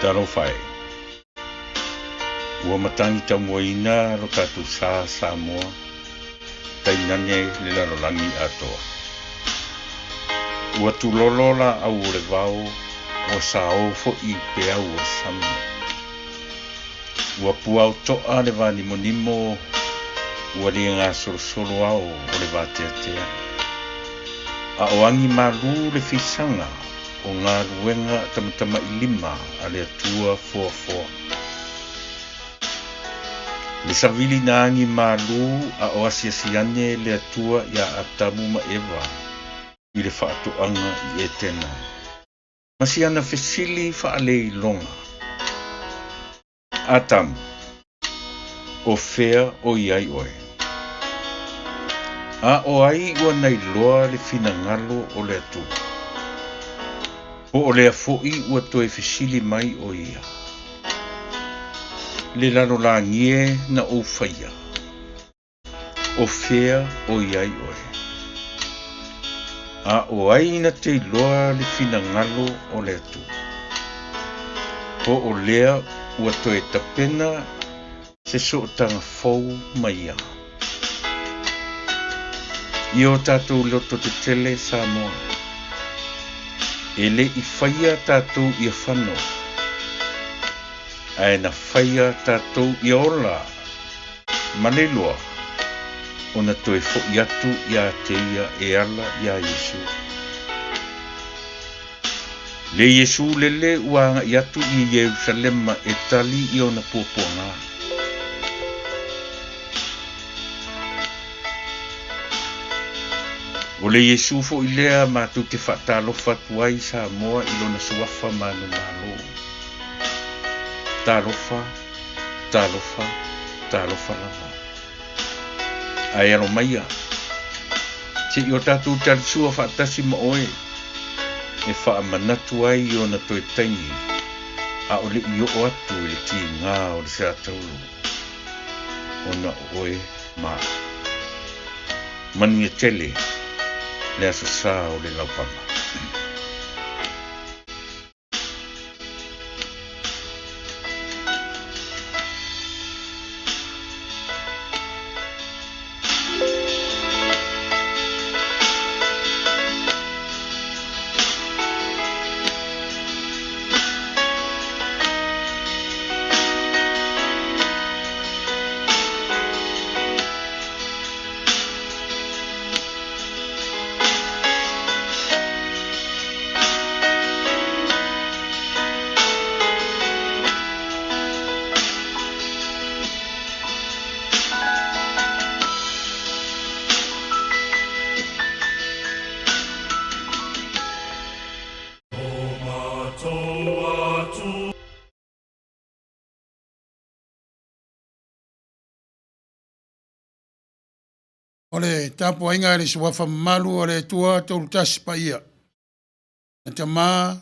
Taro whai. Ua matangi tau moina ro tatu sa Samoa. Tainane le larolangi atoa. Ua tulolola au le vau o sao fo I pea ua sami. Ua puau toa le vanimonimo ua le ngā solosolo au o le vateatea. A oangi malu le fisanga o ngā ruenga tamatama I lima a le atua foa. Le savili na angi malu a o asiasiane le atua ia atamu ma eva I le whaatoanga I etena. Masi ana fesili whaalei longa. Atamu, o fea o iai oe. A o ai ua nei loa le fina ngalo o le atua. Po o le afoi ua toe fesili mai o ia. Le lalo la ngie na o whaia. O fea o iai oe. A o ai na te loa le fina ngalo o le atu. Po o lea ua toe tapena se so tanga fau mai a. I o tātou loto te tele Samoa. E le I whaia tātou I a whano. Ae na whaia tātou I ola. Maleloa. Ona toe fo I atu I a te ia e ala I a Yesu. Le Yesu lele uanga I atu I Yerusalema e tali I ona puapuanga. O le Yesu fo I lea mātou te whaatalofa tuai Samoa I lona suafa manu malo. Talofa lava. Ai alo maia. Te I o tātou tarisua whaatasi ma oe. E whaamanatu ai I ona toi taingi. A o le I o atu I le ti ngā o le sea taulu. Ona oe ma. Manu e tele. Le aso sa o le laupama. Ole tapu ainga le suafa malu ole tua tolu tasi pa ia. Na te mā,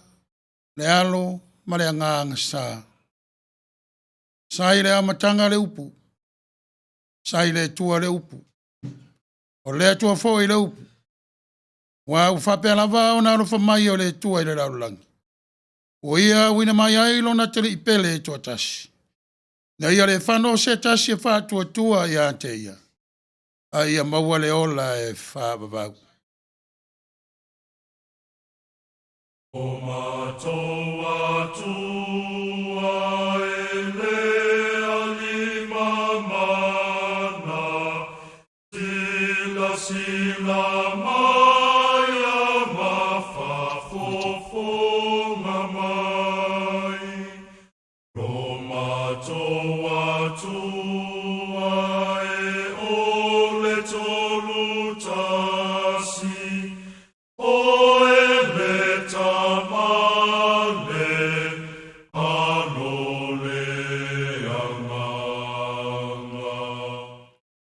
le alo, ma le anganga sā. Sai le amatanga le upu. Sai le tua le upu. O le tua fo I le upu. Wa ufape lava o na arofa mai o le tua I le laulangi. O ia wina mai ailo na tele ipele e tua tasi. Na ia le whano se tasi e wha tua ia te ia. A ia maua le ola e wha babau. O matoa tua e lea lima mana, sila mai a mawhafofonga mai. O matoa tua e ole tolu tasi, o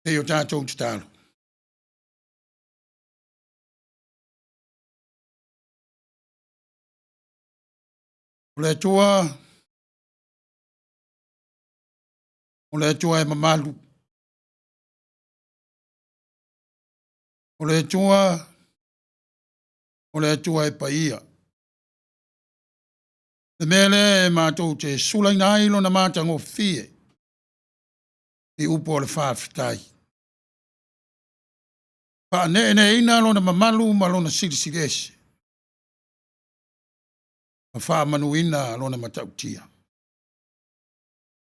Te o tātou te tālo. O le tua e mamalu. O le tua e paia. Le mele mātou te sulai nai lo na mātango fie. I upo le whaafitai. Pa ne ina lo na mamalu ma lo na sirisigese. Ma wha manuina lo na matautia.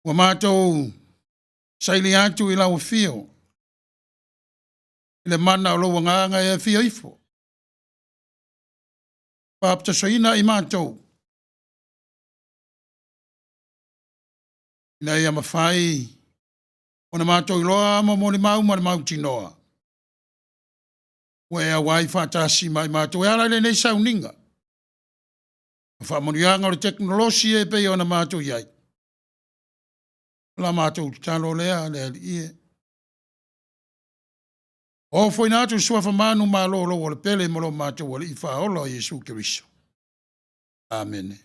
Wa mātou saili atu I lau fio. I le mana o lo wanganga e fio ifo. Pa apta soina I mātou. Ina ia mawhai. Ona mātou iloa mo mo ni mau tinoa. Ue a wai whatasi mai mātou. E ala le nei sauninga. Wha monianga o le teknolosi e pei ona mātou iai. La mātou talo lea le ie. O foi nātou suafa manu malo lo o le pele mo lo mātou o le ifa olo Jesu Kiriso. Amen.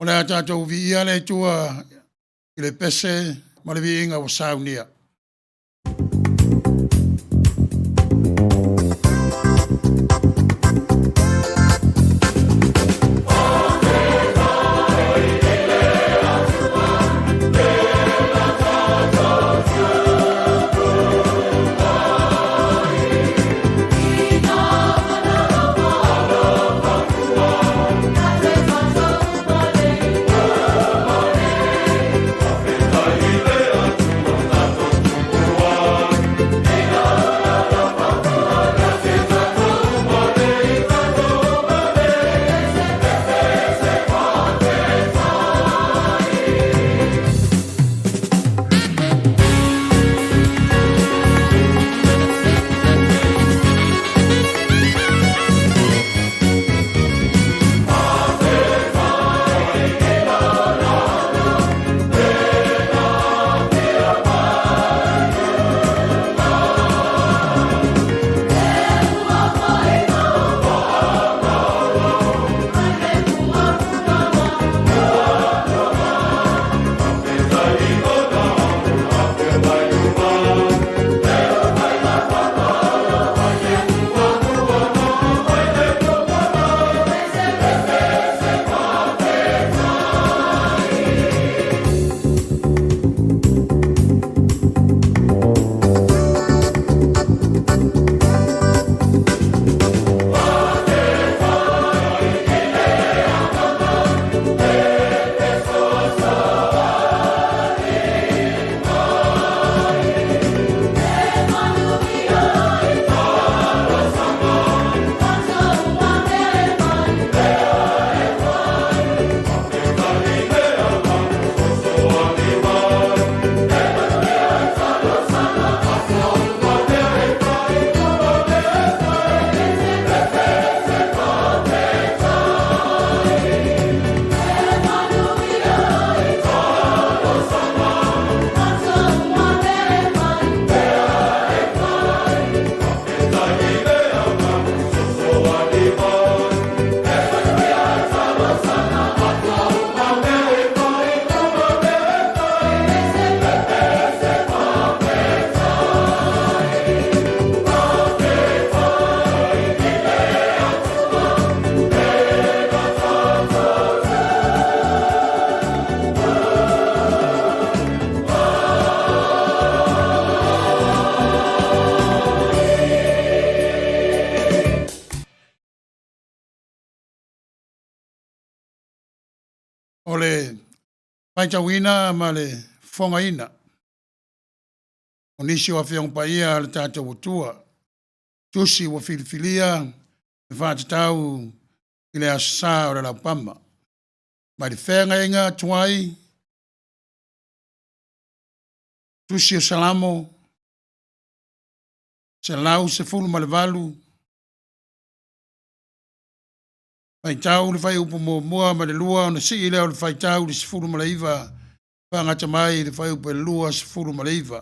O le tātou vi ia le tua I le pese ma le vi inga o saunia. Tato o le paitawina ma le fongaina. O nisi o whiong pa ia le tātou utua. Tusi wa filifilia e whātatau i le asa o le laupama. Mai le whenga inga tuai, tusi o salamo, se lau se fulu ma le valu, mai tau le whai upo mua ma le lua, na si i leo le whai tau le se fulu ma le iwa, whangata mai le whai upo le lua se fulu ma le iwa.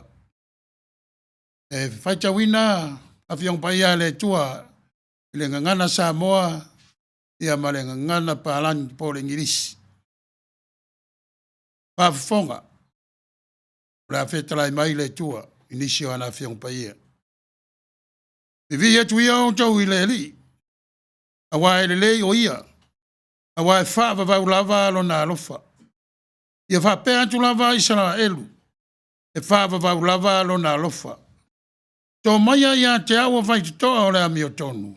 E whai tauina, a whiong pa ia le tua, i le ngangana Samoa, ia ma le ngangana pālani po le Ingirisi. Whawhonga, le a whetalai mai le tua, inisi o ana whiong pa ia. I vi atu ia o tau i le li, a wae le lei o ia, a wae whaava vau lava alo na alofa. Ia whapea tu lava i sana elu, e whaava vau lava alo na alofa. Tō maia ia te awa whai te toa o le ami o tonu,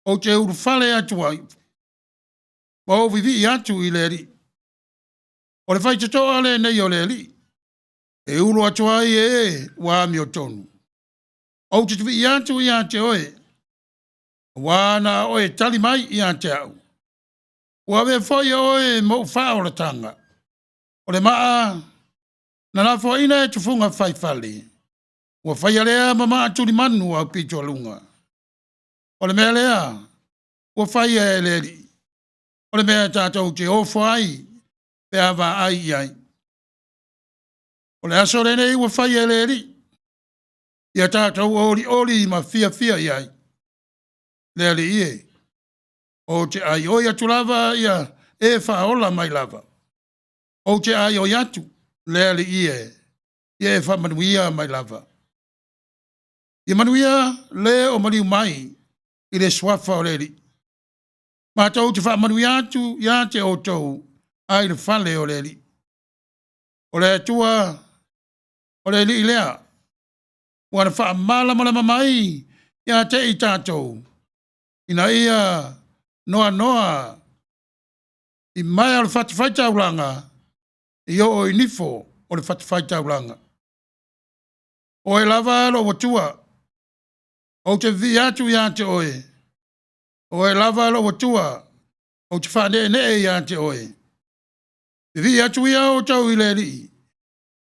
o te uru whale atu ai. Ma o vivi i atu i le li. O le whai te toa le nei o le li, e uru atu ai e wa ami o tonu. O te tuvi i atu i ate oe, wana oe tali mai i ate au. Ua we foi oe mo whao la tanga. O le maa, na la fo ina e tufunga whai whale. Ua whai alea ma maa tuli manu au pito alunga. O le mea lea, ua whai e leri. O le mea tātou te ofo ai, pe awa ai ai. O le aso le nei ua whai e leri. Ia tātou ori ma fia i ai. Le ali ie. O te ai oi atu lava ia e whaola mai lava. O te ai oi atu. Le ali ie. Ia e whamanuia mai lava. Ia manuia le o maniu mai i le swafa o le li. Ma tau te whamanuia atu ia te o tau ai le whale o le li. O le atua o le li lea. Wana whamala malama mai ia te i tātou. Ina ia noa i mai al whatiwhaitauranga i o nifo o le whatiwhaitauranga. O e lava alo watua, o te vi atu i ate oe. O e lava alo watua, o te whane i ate oe. Vi atu ia o tau i le li,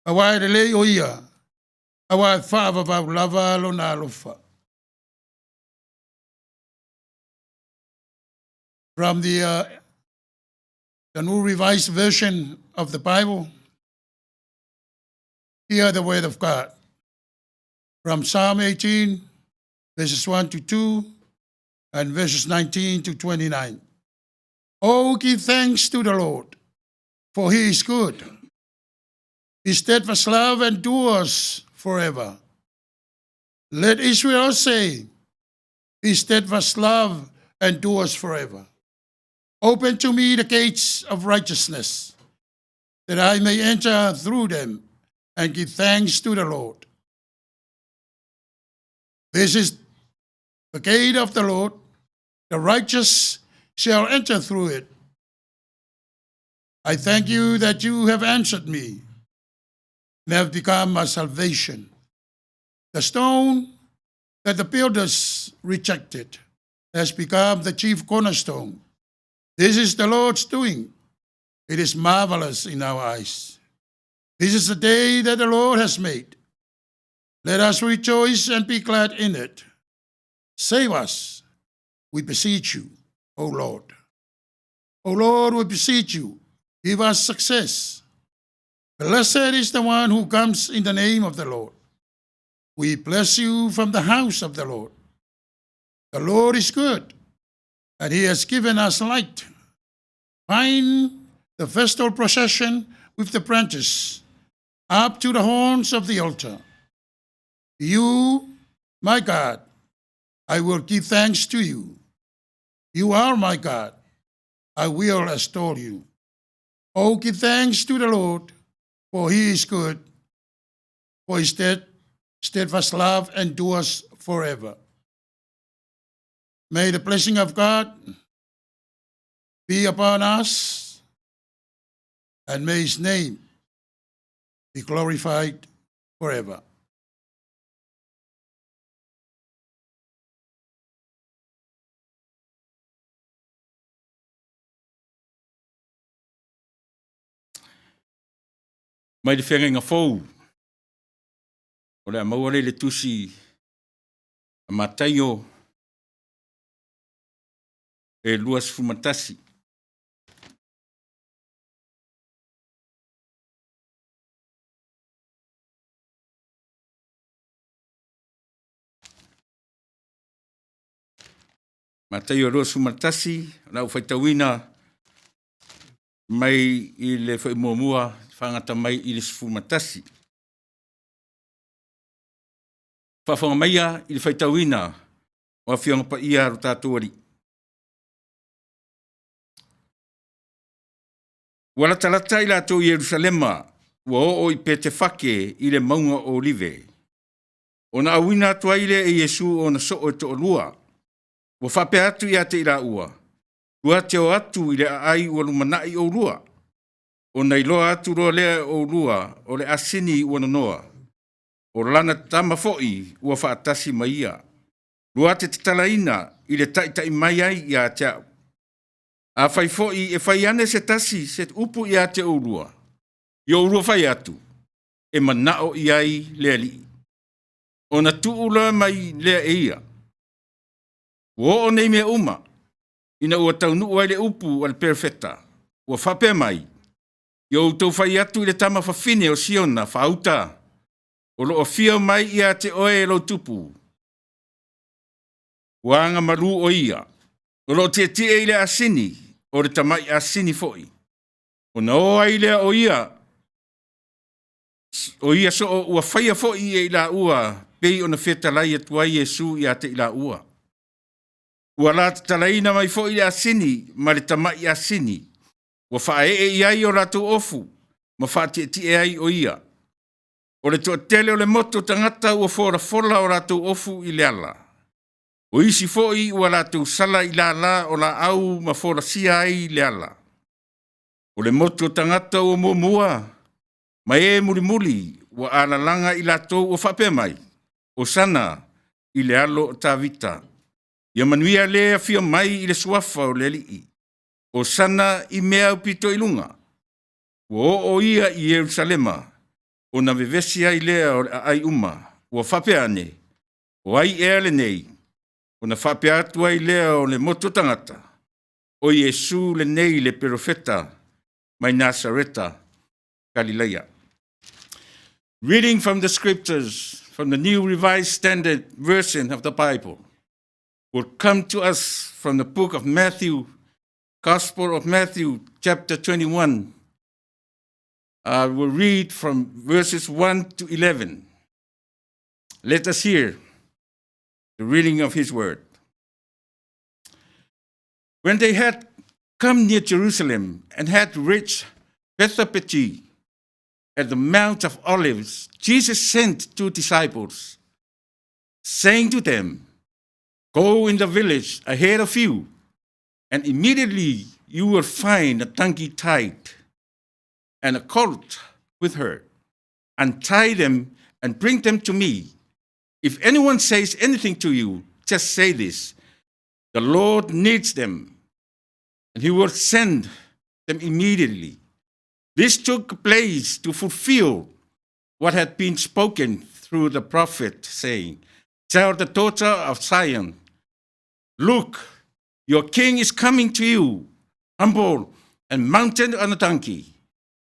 a wae le lei o ia, a wae whaava vau lava alo na alofa. From the New Revised Version of the Bible, hear the word of God. From Psalm 18, verses 1 to 2, and verses 19 to 29. Oh, give thanks to the Lord, for he is good. His steadfast love endures forever. Let Israel say, his steadfast love endures forever. Open to me the gates of righteousness, that I may enter through them and give thanks to the Lord. This is the gate of the Lord. The righteous shall enter through it. I thank you that you have answered me and have become my salvation. The stone that the builders rejected has become the chief cornerstone. This is the Lord's doing. It is marvelous in our eyes. This is the day that the Lord has made. Let us rejoice and be glad in it. Save us, we beseech you, O Lord. O Lord, we beseech you, give us success. Blessed is the one who comes in the name of the Lord. We bless you from the house of the Lord. The Lord is good, and he has given us light. Find the festal procession with the branches up to the horns of the altar. You, my God, I will give thanks to you. You are my God. I will extol you. Oh, give thanks to the Lord, for he is good, for his steadfast love endures forever. May the blessing of God be upon us and may his name be glorified forever. Mai le whenga fou. O le amauare le tusi a mataio e luas fumatasi. Mataio luas fumatasi, na ufaitawina mai i le whaimomua whangata mai i le fumatasi. Whawhanga maia i le whaitawina o a whianga pa ia ro tātuari. Wala talata i lato i Jerusalema, ua o i pete whake i le maunga o olive. O na awina atua i le e Yesu o na so o to olua. Ua whape atu i ate i la ua. Ua te o atu i le ai ua lumanai o lua. O na iloa atu roa lea o lua o le asini ua nonoa. O lana tama foi ua whaatasi maia. Lua te talaina i le tai mai ai i a te au. A whai foi e whai ane se tasi se upu i a te o lua. I o lua whai atu. E manao i ai lea li. O na tuula mai lea e ia. Wo o nei mea uma. Ina ua taunu ai le upu al perfecta. Ua whape mai. I o tau whai atu i le tama whawhine o Siona whauta. O lo o fia mai i a te oe lo tupu. Wanga maru o ia. O lo te i le asini. O le tamai asini foi. O na o ai lea o ia. O ia so o ua whaia foi e ila ua. Pei o na feta lai atua Yesu i a te ila ua. Ua la te talaina mai foi le asini. Ma le tamai asini. Ua wha e ai o rato ofu. Ma wha te ai o ia. O le toa tele o le moto tangata ua fora fola o rato ofu i le ala. O isi foi ua rato sala i la o la au ma fora sia ai le ala. O le moto tangata ua mua. Ma e muli ua ala langa i lato ua whape mai. O sana i le alo o ta vita. Ia manuia lea fia mai i le suafa o le lii. O sana i mea upito i lunga. O ia i Jerusalema. O na vevesi ai lea o ai uma. Ua whape ane. O ai le nei. O na whape atu ai lea o le moto tangata. O Yesu le nei le profeta. Mai Nazareta, Galileia. Reading from the scriptures, from the New Revised Standard Version of the Bible, will come to us from the book of Matthew, Gospel of Matthew, chapter 21. We'll read from verses 1 to 11. Let us hear the reading of his word. When they had come near Jerusalem and had reached Bethphage at the Mount of Olives, Jesus sent 2 disciples, saying to them, "Go in the village ahead of you, and immediately you will find a donkey tied and a colt with her. Untie them and bring them to me. If anyone says anything to you, just say this: the Lord needs them, and he will send them immediately." This took place to fulfill what had been spoken through the prophet, saying, "Tell the daughter of Zion, look, your king is coming to you, humble and mounted on a donkey,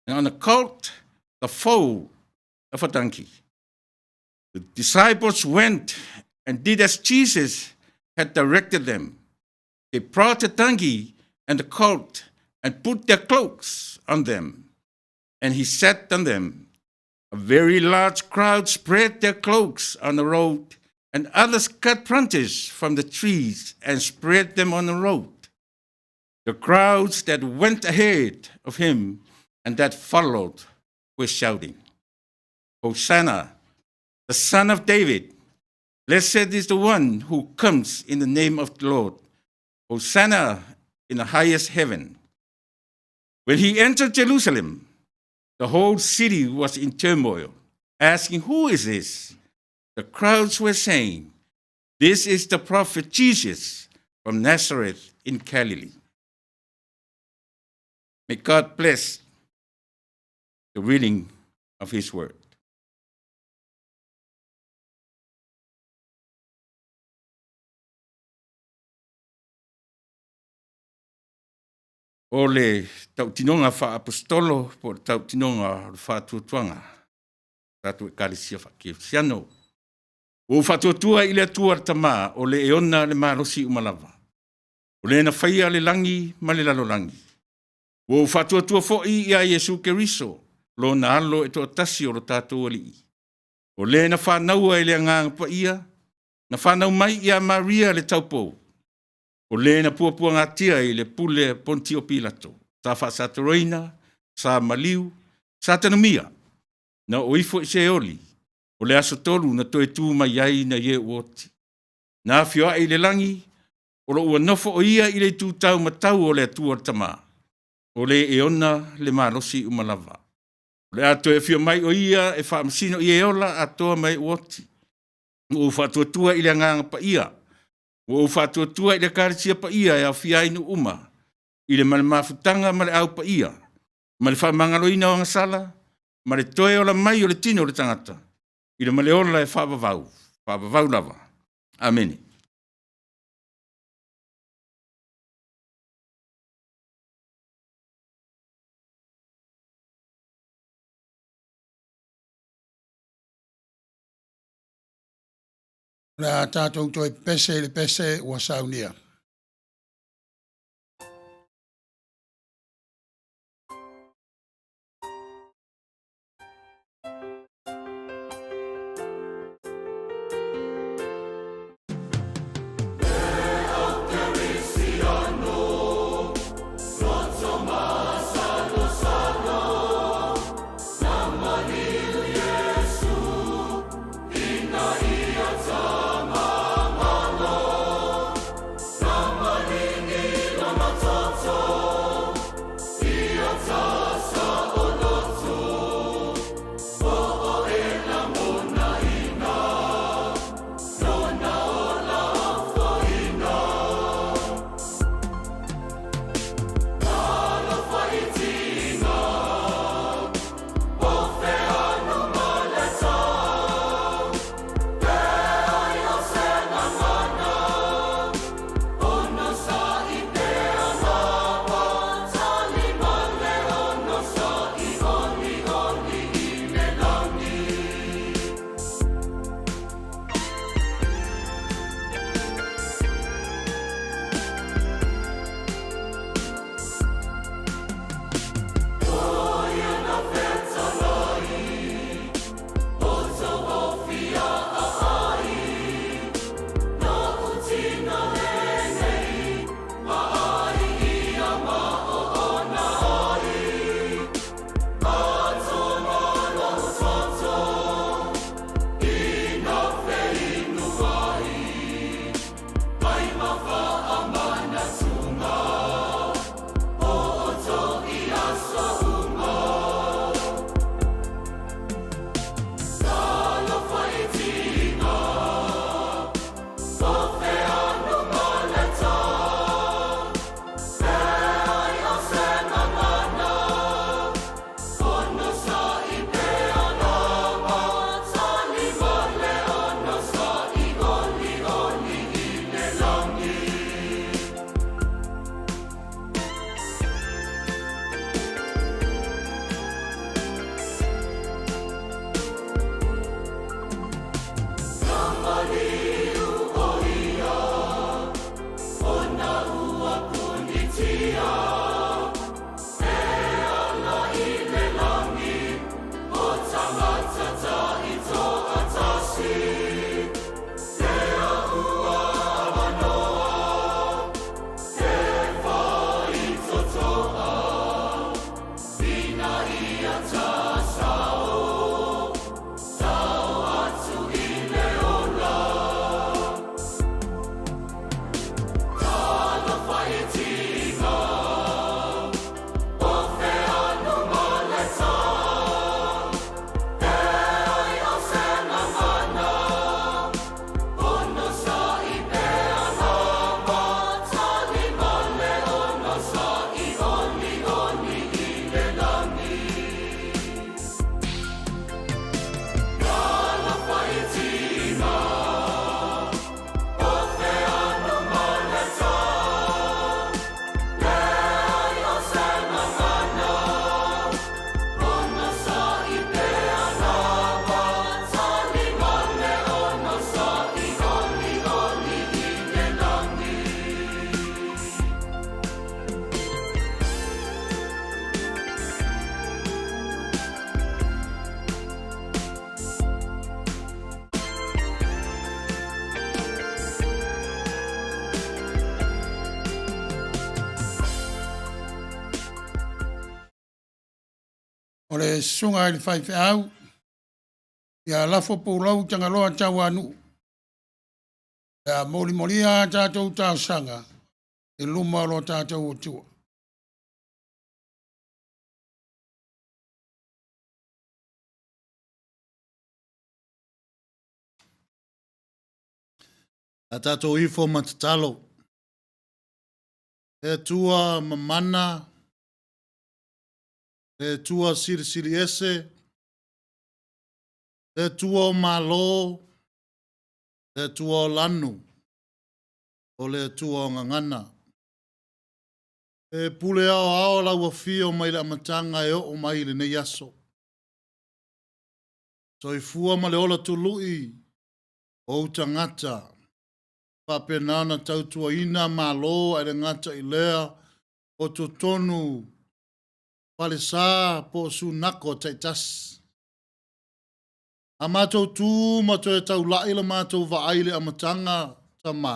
and on a colt, the foal of a donkey." The disciples went and did as Jesus had directed them. They brought the donkey and the colt and put their cloaks on them, and he sat on them. A very large crowd spread their cloaks on the road, and others cut branches from the trees and spread them on the road. The crowds that went ahead of him and that followed were shouting, "Hosanna, the Son of David. Blessed is the one who comes in the name of the Lord. Hosanna in the highest heaven." When he entered Jerusalem, the whole city was in turmoil, asking, "Who is this?" The crowds were saying, "This is the prophet Jesus from Nazareth in Galilee." May God bless the reading of his word. O le tautinonga wha apostolo po tautinonga wha tuatuanga. Tatu e kalisia wha kia siano. O wha tuatua i le atua tama o le eona le marosi umalawa. O le na whaia le langi ma le lalo langi. O wha tuatua fo'i ia Yesu Keriso lo na alo e toa tasi o lo tātou ali. O le na whanaua i le anganga pa ia. Na whanau mai ia Maria le taupou. O le na puapua ngatia i le pule Pontio Pilato, sa whaasataroina, sa maliu, sa tanumia, na oifo i se oli, o le aso tolu na toe tū mai ai na ie uoti. Na fioa i le langi, o lo ua nofo o ia i le tūtau matau o le atua tama, o le eona le marosi umalawa. O le ato e fio mai o ia e whaamasino i eola atoa mai uoti. O whaatuatua i le nganga pa ia, o whaatuatua i le karisia pa ia e au fiainu uma, i le male mafutanga male au pa ia, male whamangaloina o ngasala, male toe o la mai o le tino o le tangata, i le male ola e whaavavau lava. Amen. La tātou toi pese le pese ua saunia. o le sunga i le whaiwhi au, ia lafo pūlau tanga loa tau anu. Ia moli moli a tātou tāu sanga, e luma lo tātou o tua. A tātou ifo matatalo. E tua mamana, e tua siri ese, e tua o malo, e tua o lanu, o le tua o ngangana. E pule ao la wafio mai le amatanga e o mai le nei aso. So i fua ma le ola tului o tangata. Papenana tautua ina malo e le ngata i lea o to tonu pale sa po su nako taitas. A mātou tū mato e tau lai la mātou va aile amatanga tama.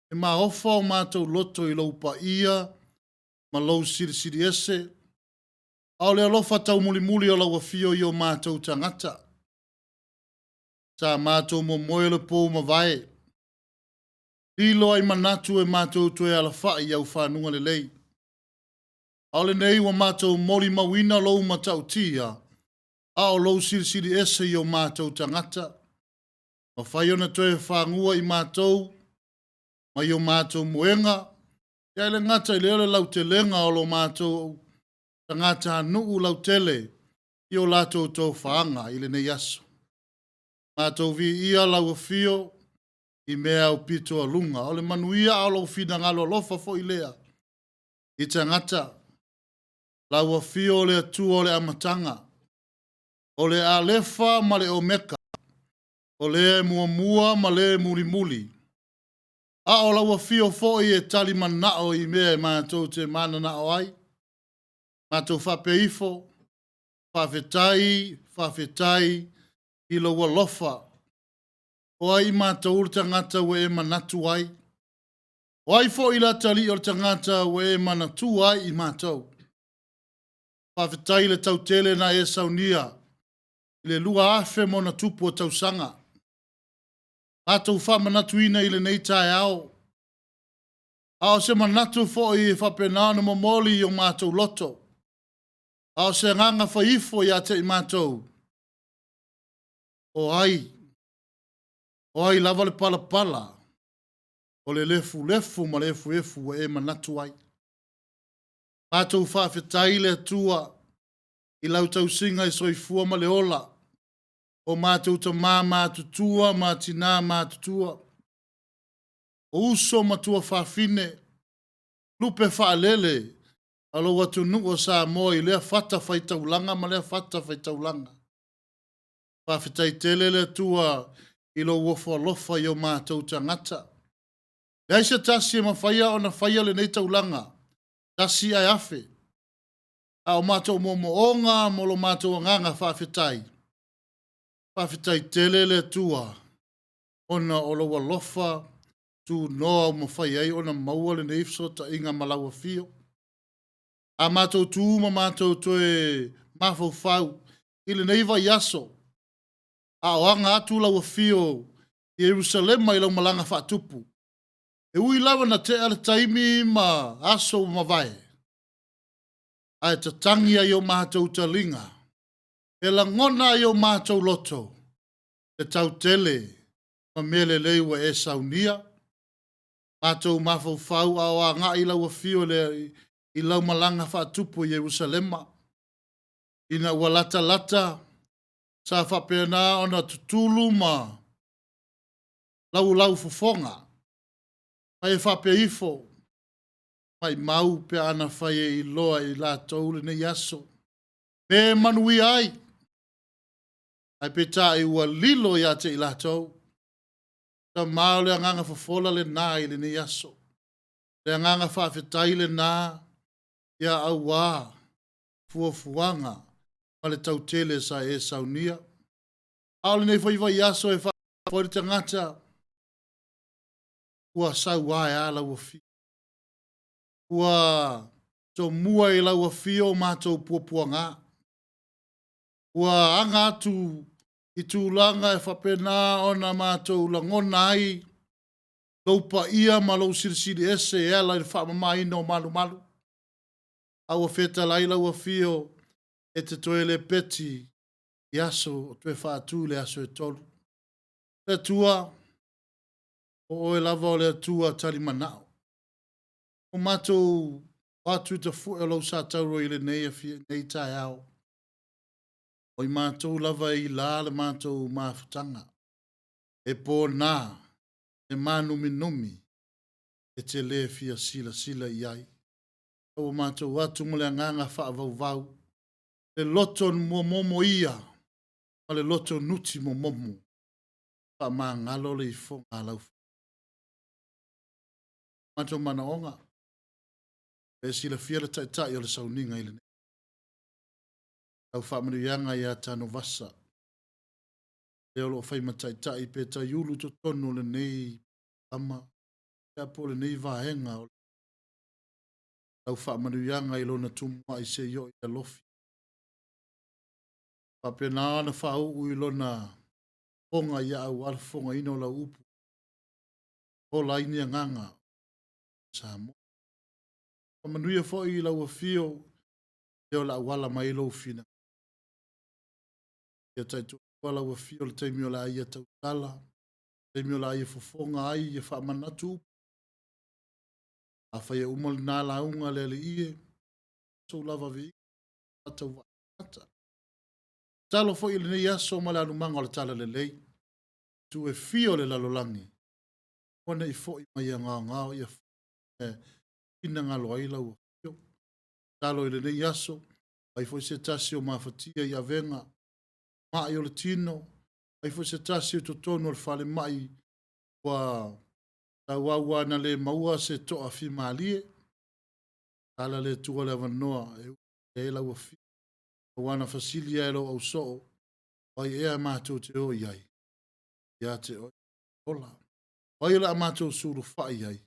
E mā ofa o mātou loto i lau pa ia ma lau siri ese. Ao le alofa tau muli muli o lau afio i o mātou tangata. Sa mātou mo moele pou ma vai. Lilo ai manatu e mātou tue ala fai au whanunga le lei. Ale nei wa mātou mori mawina lou matau tia, a o lou siri ese i o mātou tangata. Ma whai ona tue whangua i mātou, ma i o mātou muenga, ia le ngata i lele lau te lenga o lo mātou tangata nuu lau tele, i o lātou tau whaanga i le nei aso. Mātou vi ia lau afio, i mea o pito a lunga. O le manuia au lau fina ngalo lofa fo i lea. I tangata, lau a fio le atua o le amatanga. O le alefa ma le omeka. O le mua mua ma le muli muli. A o lau a fio fo i e tali manao i mea mātou te mana na o ai. Mātou whapeifo, whawhetai, i lau a lofa. O ai mātou ur tangata we e manatu ai. O ai fo i la tali o tangata we e manatu ai i mātou. Whawhetai le tau tele na e saunia. I le lua afe mo na tupu o tau sanga. Mātou wha manatu ina i le nei tae ao. Ao se manatu fo i whapenana mo moli i o mātou loto. Ao se nganga whaifo i ate i mātou. O ai. O ai lava le pala pala, o le lefu ma lefu e manatu ai. Mātou whawhetai le tua, i lau tau singa i soifua ma le ola, o mātou ta mātutua, mātina mātutua. O uso matua whawhine, lupe whaalele, alo watu nuko Samoa i lea whata whaitaulanga ma lea whata whaitaulanga. Whawhetai tele le tua, i lo wofa lofa i o mātou tangata. Ia isa tasi e mawhaia o na whaia le nei taulanga. Tasi ai afe. A o mātou mo onga mo lo mātou nganga whawhetai. Whawhetai tele le tua. Ona o lo walofa tu noa o mawhaia i ona maua le nei fsota inga malawa fio. A mātou tu ma mātou toe mafau fau. I le nei vai aso. A o anga atu lau fio i Jerusalema i lau malanga whaatupu. E ui lawa na te ala taimi ma aso ma vai. A e tatangia i o mātou talinga. E la ngona i o mātou loto. E tau tele ma mele leiwa e saunia. Mātou mafau fau a o anga i lau fio i lau malanga whaatupu i Jerusalema. Ina walata lata. Sa whapena ona tutulu ma lau fofonga. Mai whapeifo. Mai mau pe ana whaie i loa i la taule ne yaso. Me manui ai. Ai pe ta i ua lilo i ate i la tau. Ta mao le anganga fofola le nā i le ne yaso. Le anganga whawhetai le nā ia au wā. Fuafuanga. Ma le tautele sa e saunia. Aole nei whaiwai aso e whaipori tangata. Ua sau wae ala ua fi. Ua So mua I lau fio mātou puapua ngā. Ua anga atu I tūlanga e whapena o na mātou langona ai. Laupa ia ma lau sirisiri ese e ala I whaamama ino malu malu. Aua feta laila ua fio e te toele peti I aso o tue whaatu le aso e tolu. Le tua o e lava o le tua tali manao. O mātou watu te fu e lau sa tauro I le nei a fia nei tai au. O I mātou lava I la le mātou mafutanga. E pō nā, e mānumi numi, e te le fia sila sila I ai. O mātou watu mule nganga wha vau vau. Le loto mo momo ia, ma le loto nuti mo momo. Wha mā ngalo le I fonga lau. Mātou mana onga. E sila fia le tai tai o le sauninga I le nei. Au wha manu yanga I a tano vasa. Leo lo fai matai tai pe ta yulu to tono le nei ama ya po le nei vaenga o au fa manu yanga I lona tumua I se yo I lofi pa pe na fa u I lona fonga ya au al fonga ino la upu o la ini nganga Samoa pa manu ya fo I la fio yo la wala mai lo fina ya tai tu wala wa fio le taimio la ia tau tala taimio la ia fofonga ai ya fa manatu a fa ia umal na la unga le ie so lava vi ata wa ata talo fo ile ne yaso mala lu manga le tala le lei tu e fio le lalolangi ona I fo I mai nga ia ina nga lo ai la u fio talo ile ne yaso ai fo se tasio mafatia ia venga ma yo le tino ai fo se tasio to tono le fale mai wa tawa na le maua se to afi malie ala le tu le vanoa e la wa fi wana fasilia elo au so ai e ma to te o yai ya te o ola ai la ma to suru fa yai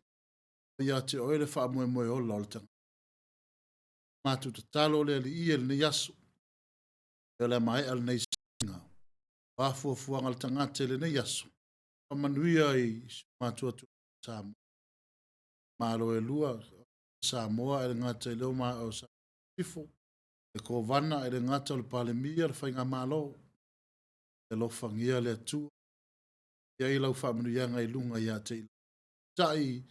ya te o le fa mo mo ola o te ma to te talo le I le yaso ele mai al nei singa wa fu fu ngal tanga te le yaso o manuia I ma to tu sa ma lo e lua Samoa e ngata le ma o sa ifo e ko vana e ngata le pale mia le fainga malo e lo fangia le tu ia I lau wha manu ianga I lunga ia te tai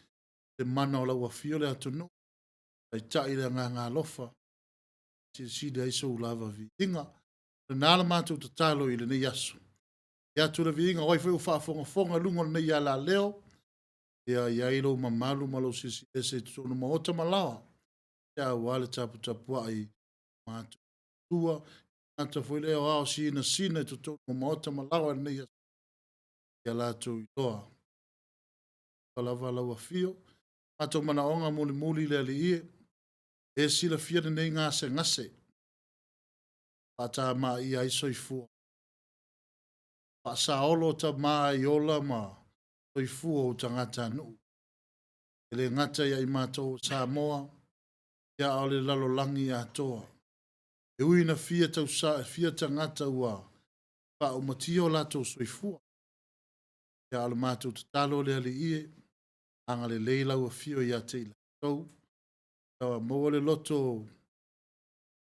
te mana o lau a fio le atu no ai tai le ngā lofa te sida iso lava vi inga le nāla mātou te talo I le nei aso ia tu le vi inga oi whi u whaafonga fonga lunga le nei ala leo ia ia I lau mamalu malo sisi ese tonu maota malawa ia wale tapu tapu ai mātou tua ata foi leo ao sina sina to tonu maota malawa le nei aso ia lātou I toa lava lau a fio ato mana onga muli muli le ali ie e sila fia nei ngase ngase ata ma I ai soifua pa sa olo ta ma I ola ma soifua o tangata nu ele ngata ia I mato Samoa ia ole lalo langi a toa e uina fia tau sa fia tangata ua pa o matio lato soifua ia ole mato talo le ali ie anga le leila ua fio ia te ila tau mo le loto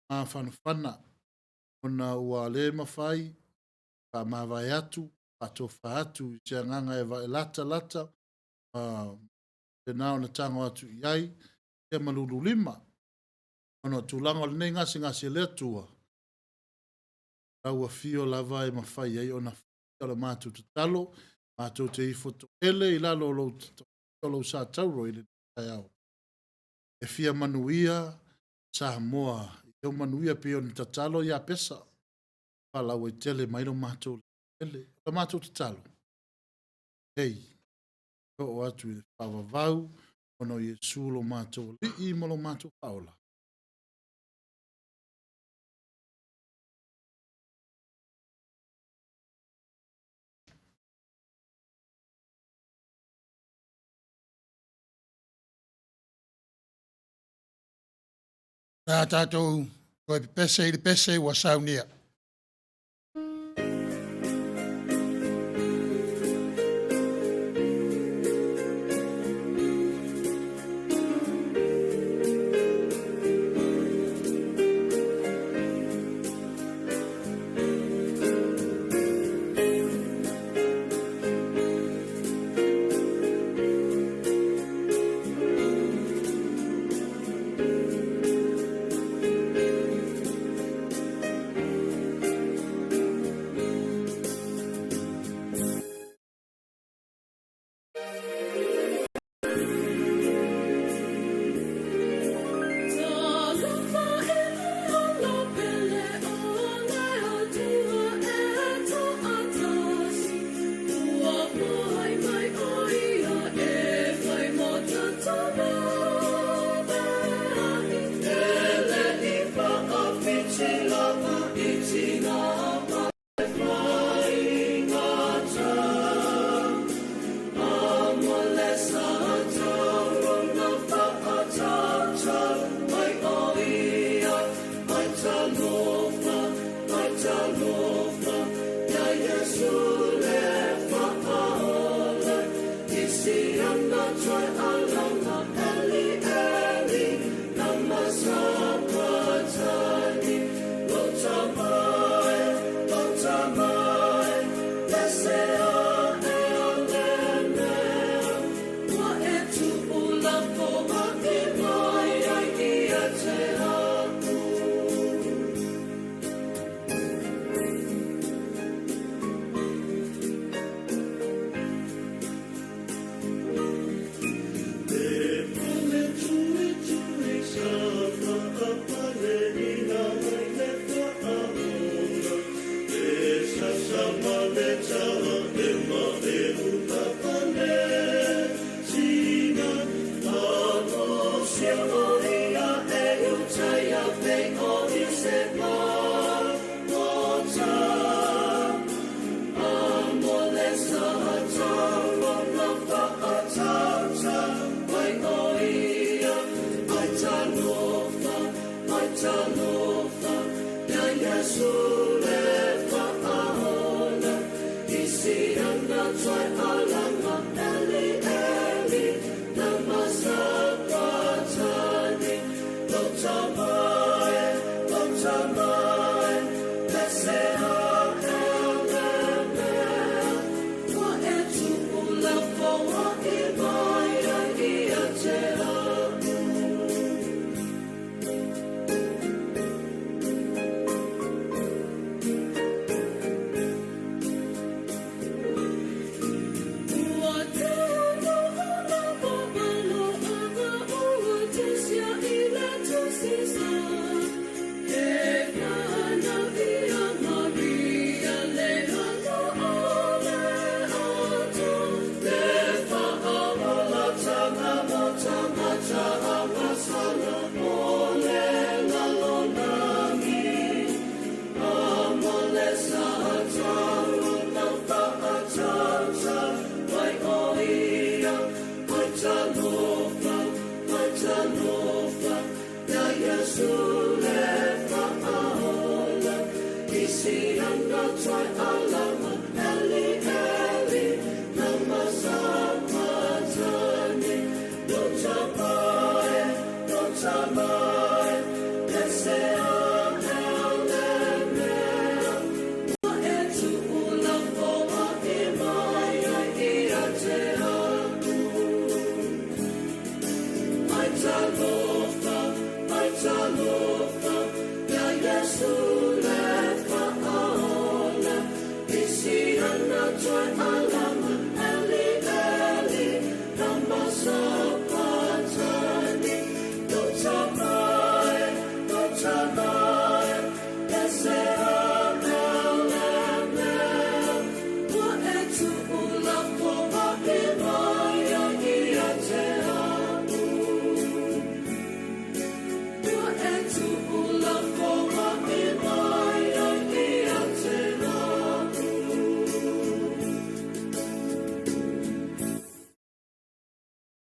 a fanfana ona ua le mafai pa mavai atu pa tofa atu te nganga e vai lata lata te nao na tango atu iai te malulu lima ono tulanga le nei ngasi le tua ua fio lava e mafai ai ona fio matu te talo matu te ifoto ele I lalo lo sa tauro I le taiao e fia manuia Samoa e manuia pe on tatalo ia pesa pala o tele mai lo mato ele lo mato tatalo hey o atu pa vau ono Yesu lo mato li mo lo mato paula Tā tātou koe pese i pese ua saunia.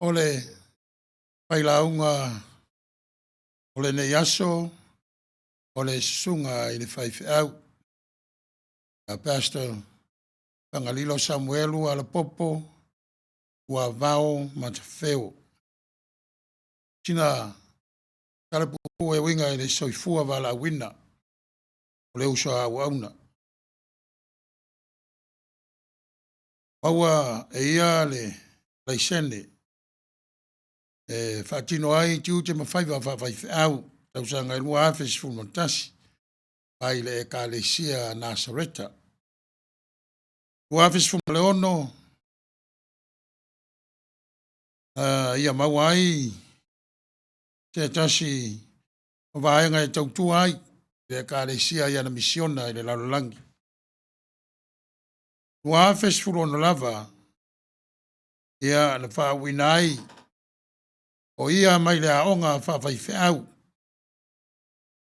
Ole, pai launga O le nei aso, o le sunga i le whaifi au. A Pastor Pangalilo Samuelu ala popo, ua vao matawheo. Tina kalapu e winga i le soifua wala wina, o le uso au auna. Maua e ia le laisene, whaatino ai tiu te mawhaiwa whawhaifi au, tausanga ilua afes fulmontasi, ai le e ka le sia Nasareta. Ua afes fulmoleono, ia maua ai, te tasi, vaenga e tautua ai, le ka le sia ia na misiona i le lalolangi. Ua afes fulmono lava, ia na whaawina ai, o ia mai le aonga whawhaifi au,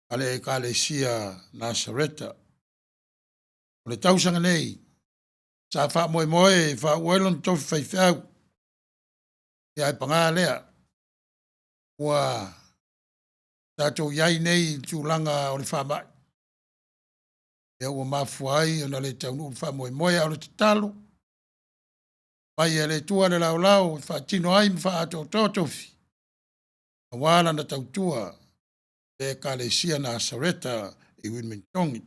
ale e ka le sia Nasareta. O le tausanga nei, sa wha moe moe, wha uelon tofi whaifi au, ia e panga lea, ua tatou iai nei tūlanga o le wha mai. Ia ua mafua ai, ona le taunu wha moe moe au le tatalo, mai e le tua le lau lau, wha tino ai mwha ato totofi, a wala na tautua, e ka le sia Nasareta i Wilmingtongi.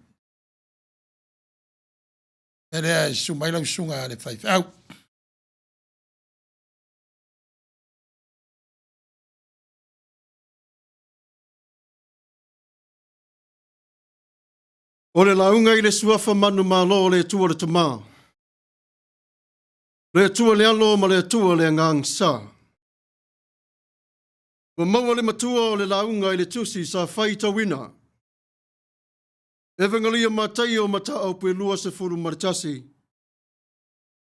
E lea e sumaila usunga le whaifi au. O le launga i le suafa manu malo le tua le tamā. Le tua le alo ma le tua le ngangsa. Wa maua le matua o le launga i le tusi sa whai tawina. E vengalia matai o mata au pue lua se furu maritasi.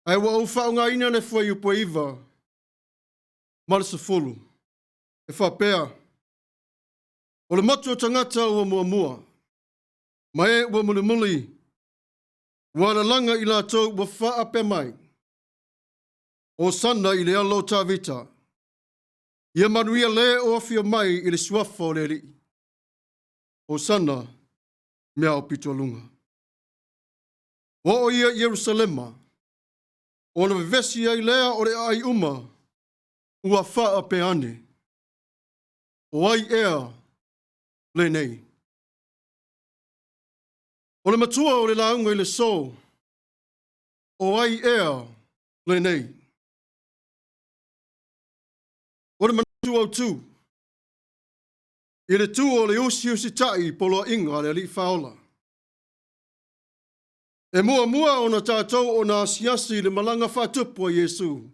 Ai wa au whaunga ina le fwai upo iwa. Mara se fulu. E whapea. O le matua tangata ua mua mua. Mai ua muli muli, ua langa i la tau ua wha ape mai. O sana i le alo tā vita. Ia manuia le o afia mai i le suafa o le li. O sana, mea o pito lunga. O ia Yerusalema, o na vevesi ai lea o le ai uma, ua wha ape ane. O ai ea, le nei. O le matua o le launga i le so, o ai ea le nei. O le manatu au tu, i le tu o le usi tai polo inga le li faola. E mua o na tātou o na asiasi le malanga whatupu a Yesu,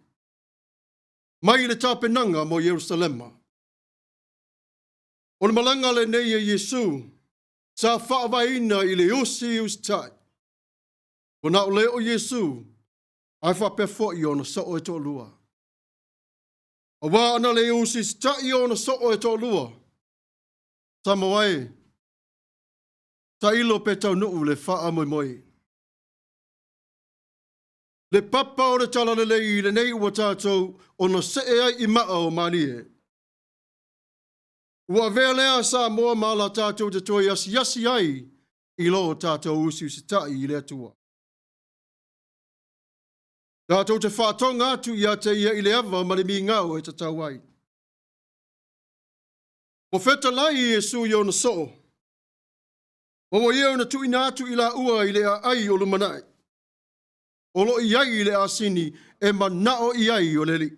mai le tāpenanga mo Yerusalema. O le malanga le nei a Yesu, sa whaavaina i le usi tai. O na o le o Yesu, ai whapefo i ona so o e tō lua. O wā ana le usi tai i ona so o e tō lua. Samoa e, ta ilo pe tau nuu le wha moi moi. Le papa o le tala le lei le nei ua tātou o na se e ai i maa o mani e. Ua vea lea Samoa maala tātou te toi yasi ai i lo tātou usi tai i le atua. Tātou te whātonga atu i a te ia i le awa ma le mi ngau e te tau ai. Mo feta lai i Yesu i ona so. Mo ia ona tu ina atu i la ua i le a ai o lumanai. O lo i ai i le asini e manao i ai o le li.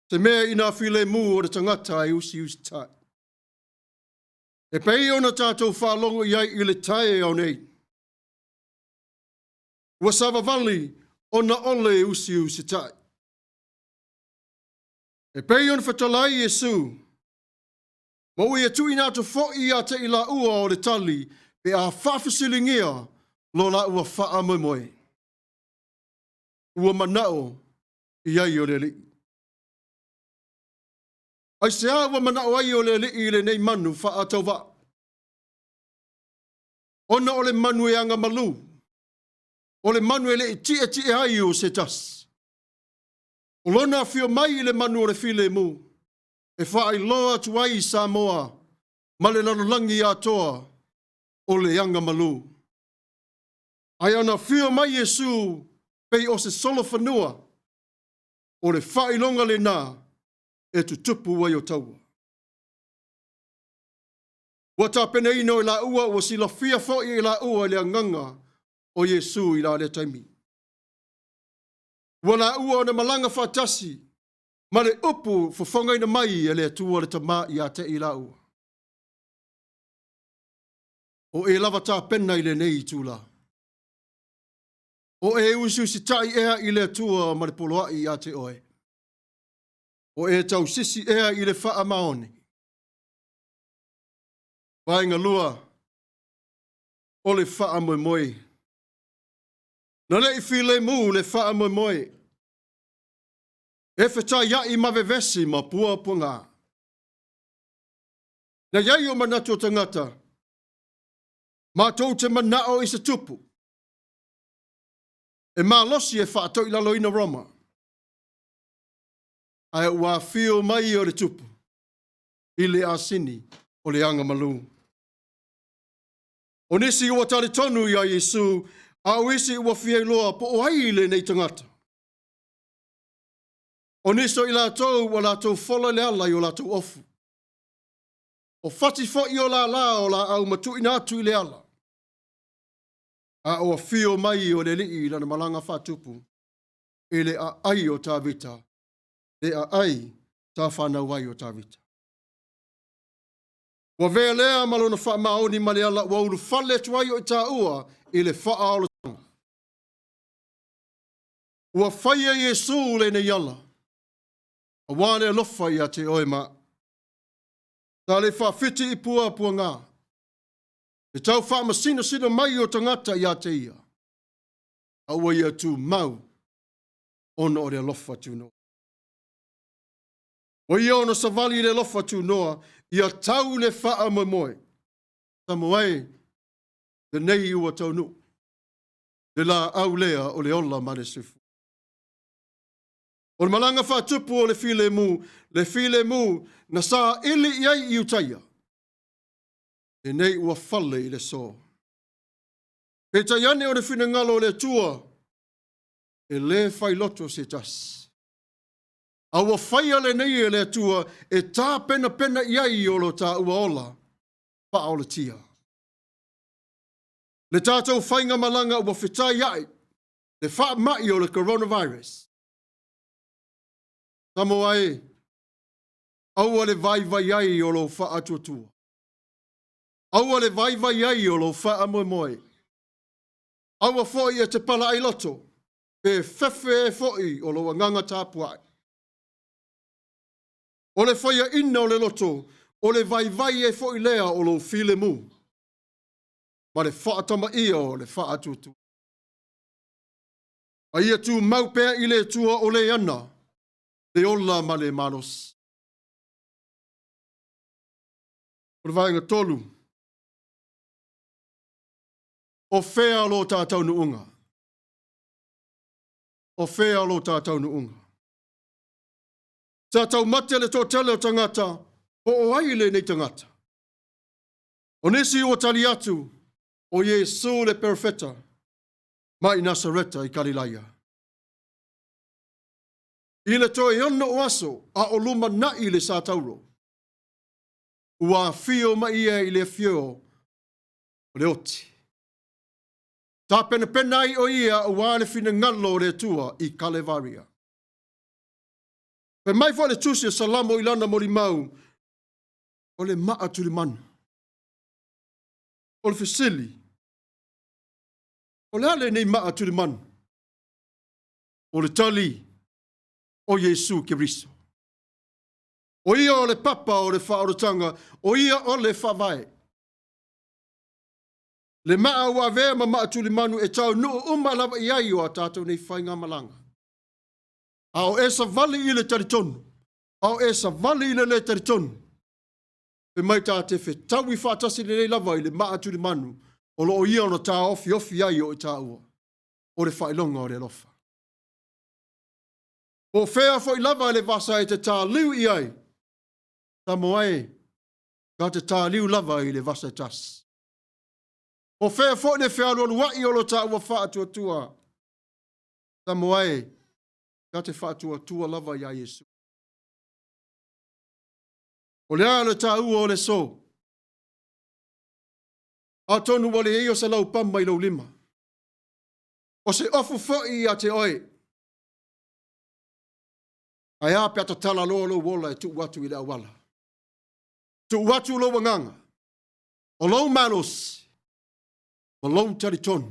Te mea ina while mu o le tangata i usi tai. E pei ona tātou whālongo i ai i le tae au nei. Ua savavali ona ole usi tai. E pei ona whatalai Yesu. Ma ui e tui nā to fo i a te i la ua o le tali pe a whawhasilingia lo la ua wha moe moe. Ua manao i ai o le li. Ai se a ua manao ai o le li i le nei manu wha a tau wa. Ona o le manu e anga malu. O le manu e le tie ai o se tas. O lona fio mai i le manu o le file mu. e whaai loa tuai i Samoa, ma le lalolangi atoa o le anga malu. Ai ana whio mai Yesu, pei o se solo whanua, o le whailonga le nā, e tu tupu wai o taua. Wa tā pena ino i la ua, wa sila whia fo i la ua le anganga o Yesu i la le taimi. Wa la ua o na malanga whatasi, ma le upu whawhonga ina mai e le atua le tama i a te i la ua. O e lava tā pena i le nei i tūla. O e usi tai ea i le atua ma le poloa i a te oe. O e tau sisi ea i le wha maone. Vainga lua, o le wha moe moe. Na le i while mu le wha moe moe. E wheta ia i mawewesi ma pua punga. Na iai o manatu o tangata, ma tau te manao i se tupu. E ma losi e wha atau i lalo ina Roma. Ai ua whio mai o le tupu, i le asini o le anga malu. O nisi ua tali tonu i a Yesu, a uisi ua whia loa po o hai le nei tangata. O niso i la tau wa la tau whola le ala i o la tau ofu. O whati fo i o la o la au matu ina atu i le ala. A o whio mai o le lii i lana malanga whatupu, e le a ai o tā vita, le a ai tā whanau ai o tā vita. Wa vea lea malona wha maoni male ala wa ulu whale tuai o i tā ua i le wha aolo tanga. Ua whaia Yesu le ne yala. A wane alofa i a te oema. Tā le wha whiti i pua ngā. E tau wha masina sina mai o tangata i a te ia. A ua ia tu mau ono o le alofa tu noa. O ia ono savali le alofa tu noa, ia tau le wha moe moe. Samoa le nei ua tau nu. Le la au lea o le ola ma le sufu. O le malanga wha tupu o le file mu na sa ili iai i utaia. E nei ua fale i le so. Kei taiane o le whina ngalo o le tua, e le whai loto se tas. A ua whaia le nei e le tua, e tā pena iai o lo tā ua ola, pa o le tia. Le tātou whainga malanga ua whitai iai, le wha mai o le coronavirus. Samoa aua le vai ai o lo wha atuatua. Aua le vai ai o lo wha moe moe. Aua foi e te pala ai loto, pe fefe e foi o lo nganga tāpuai. O le whaia ina o le loto, o le vai e foi lea o lo file mu. Ma le wha atama ia o le wha atuatua. A ia tu maupea i le tua o le ana, le ola ma le manos. O le vaenga tolu. O whea lo tātau nu unga. O whea lo tātau nu unga. Tātau mate le tō tele o tangata, o ai le nei tangata. O nisi o tali atu, o Yesu le perfeta, mai Nasareta i Galileia. I le toi ono o aso, a o luma na i le sa tauro. Ua fio mai e i le fio o le oti. Tā pena i o ia o wāne whina ngalo le tua i Kalevaria. Pe mai fo le tusi e salamo i lana mori mau o le maa tuli manu. O le fisili. O le ale nei maa tuli manu. O le tali o Yesu Kiriso. O ia o le papa o le whaorotanga, o ia o le whawai. Le maa ua vea ma maa tuli manu e tau nuu umalawa i ai o a tātou nei whainga malanga. Ao e sa vali i le taritonu. Ao e sa vali i le taritonu. Pe mai tā te whi tau i whātasi le lava i le maa tuli manu. O lo o ia ona tā ofi ai o i tā ua. O le whailonga o le lofa. O whea fo i lava i le vasa e te tā liu i ai. Samoa ka te tāliu lava i le vasa tas. O whea fo ne whea luanu wai o lo tā ua wha atua tua. Samoa ka te wha atua tua lava ia Yesu. O le ale tā ua o le so. A tonu wale e o sa lau pama i lau lima. O se ofu fai a te oe. Ai a pia tala lo lo wola e tu watu i le awala. Tu watu lo wanganga. O lau manos. O lau tariton.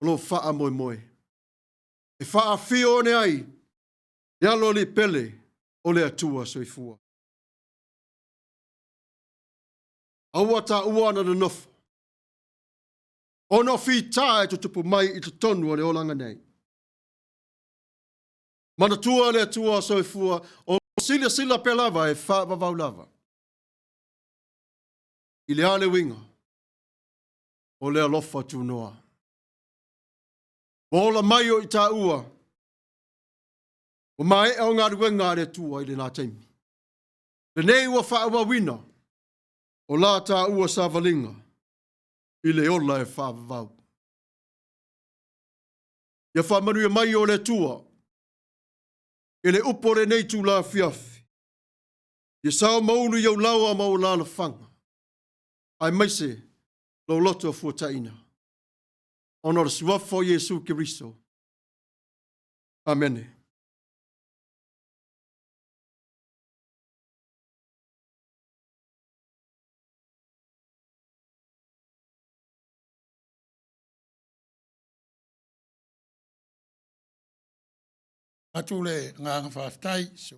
O lau faa moe moe. E faa fio ne ai. Ia lo li pele. O le atua soifua. Aua ta uana na nofu. Ono fi tae to tupu mai i te tonu o le olanga nei. Mana tua le tua soifua o sila pe lava e wha vavau lava. I le ale winga o le alofa tu noa. Bola mai o i ta ua. O mai e o ngā ruenga le tua i le nā teimi. Le nei ua wha ua wina o la ta ua sa valinga. I le ola e wha vavau. Ia wha manu e mai o le tua. E le upore nei tu la fiafi. Ia sao maunu iau laua mau la la whanga. Ai maise lo loto fuataina. Honor suafo Yesu Kiriso. Amen. Atu le nganga whaftai, so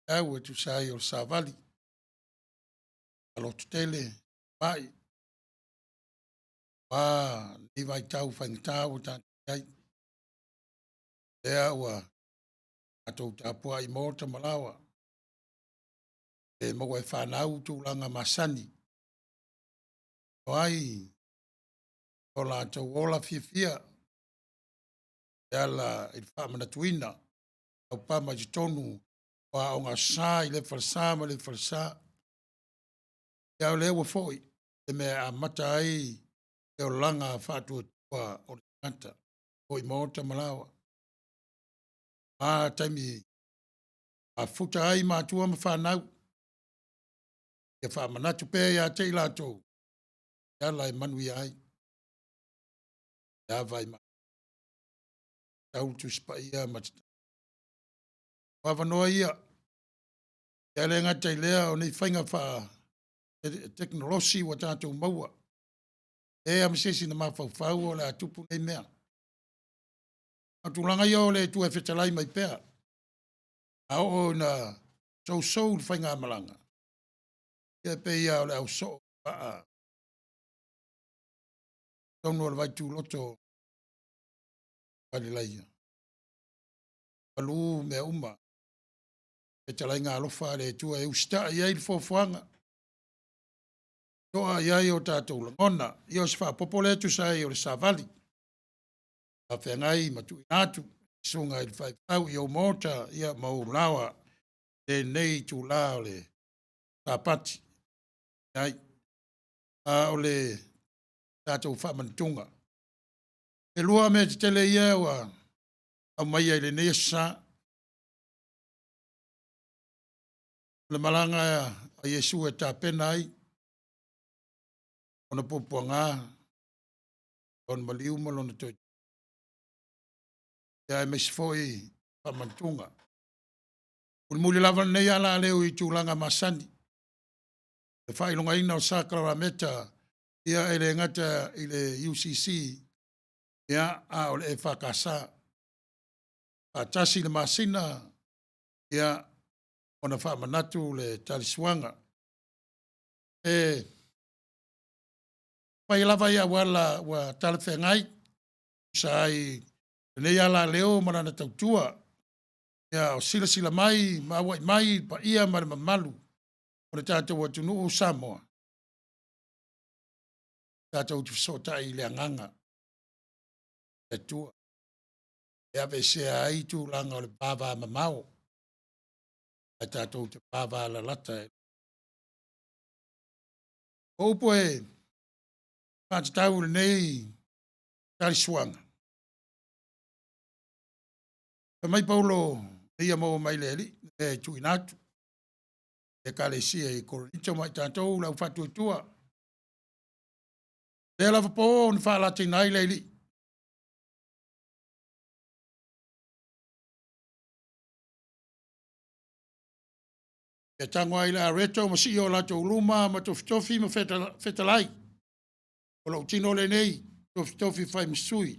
au e tu sai o Savali. Alo tutele, mai. Ni vai tau whangtau o tātai ai. Lea ua, atou tāpua i mōta malawa. E mogo e whanau tūlanga masani. O ai, o la tau ola fia. E ala i whamana tuina. Au pama i tonu wa o ngā sā i le whalsā ma le whalsā. E au lewa foi, e me a mata ai e o langa whātua tua o le kanta, o i mōta malawa. Taimi, a futa ai mātua ma whanau. E whamanatu pē ia te i lātou. E ala e manui ai. E awai ma. Tau tu spa ia matata. Wawanoa ia. E le ngata i lea o nei whainga wha teknolosi wa tātou maua. E amsesi na mawhauwhau o le atupu nei mea. A tūlanga ia o le tu e whetalai mai pēr. A o na sou le whainga amalanga. E pe ia o le au so. Tono o le vai tū loto. Palilaia. Palu mea uma. Whetalai ngā lofa le tu e usta ia i fofuanga. Toa iai o tātou langona, i o se whapopole tu sai o le Savali. A whengai matu i nātu, sunga i whaipau i o mōta, ia mau lawa, e nei tu la o le tāpati. Iai, o le tātou whamantunga. E lua me te tele ia wa, au mai ai le nei sa. Le malanga a Yesu e tāpena ai, ona popuanga on maliu malona toi ya me foi pa mantunga un muli lava nei ala leo i tulanga masani e fai longa ina o Sacramento ia ele ngata ile UCC ya a o le fakasa a tasi le masina ya ona fa manatu le talisuanga pai lava ia wala wa talafengai sai nei ala leo marana tautua ia o sila mai mai pa ia mar mamalu o le tātou atunu o Samoa tātou tu sota i le anganga e tua e ave se ai tu langa o le pava mamau a tātou te pava la lata O upo e, pātatau le nei, tari suanga. E mai paulo, ia mo mai le li, e tu inatu. E ka le sia i koronito mai tātou lau fatu tua. E lava po ni whaala te nai le li. E tango ai la reto ma si o la to luma ma tofi ma fetalai. O lo tino le nei, tofi fai msui.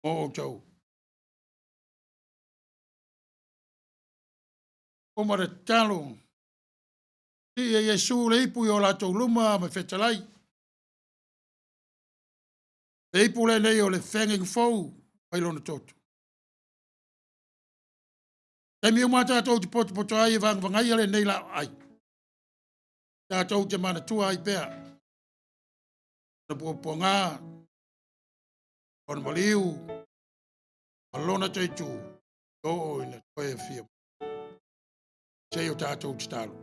O tau. O ma re talo. Si e Yesu le ipu o la to luma ma fetalai. Le ipu le nei o le fenging fou. Pai lona toto. E mi o mata tau te poto ai e vangai ale nei la ai. Tātou te mana tua ai pēr. Na puapuanga, on maliu, alona te tu, o ina koe fia. Sei o tātou te talo.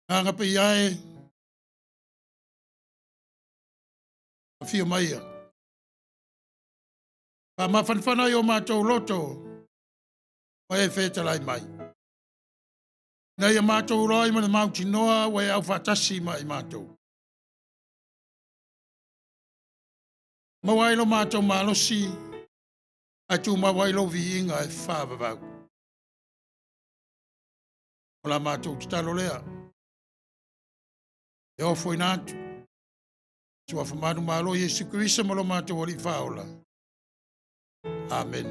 Nanga pe iae, a fia maia. Pa mawhanwhana i o mātou loto, o e whetalai mai. Nei a mātou roi mana mauti noa, o e au whatasi mai mātou. Mawailo mātou malosi, a tu mawailo vi inga e whāwawau. O la mātou te talo lea. E ofo inatu. Tua whamanu malo Jesu Kirisa malo mātou wali whaola. Amen.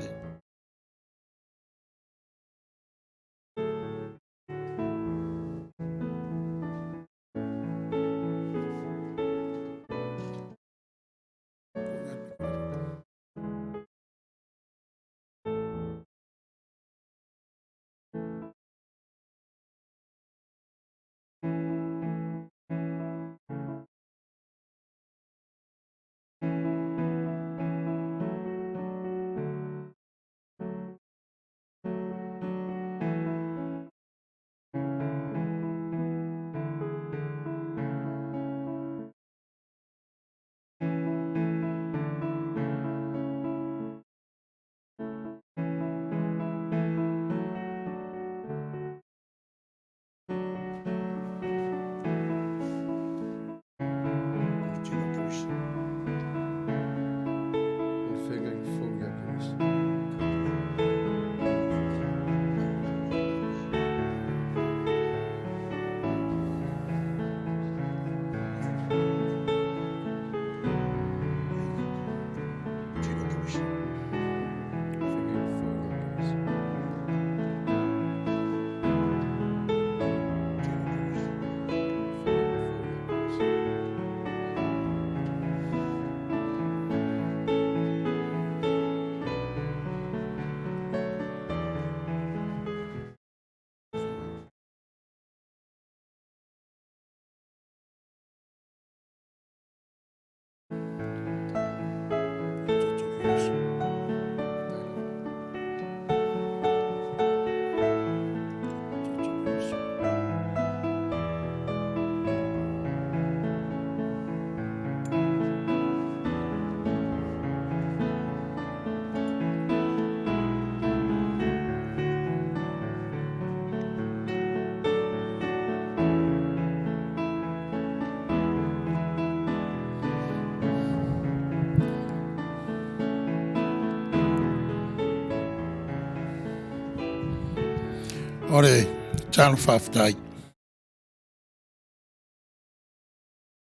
Ore, tano whaftai.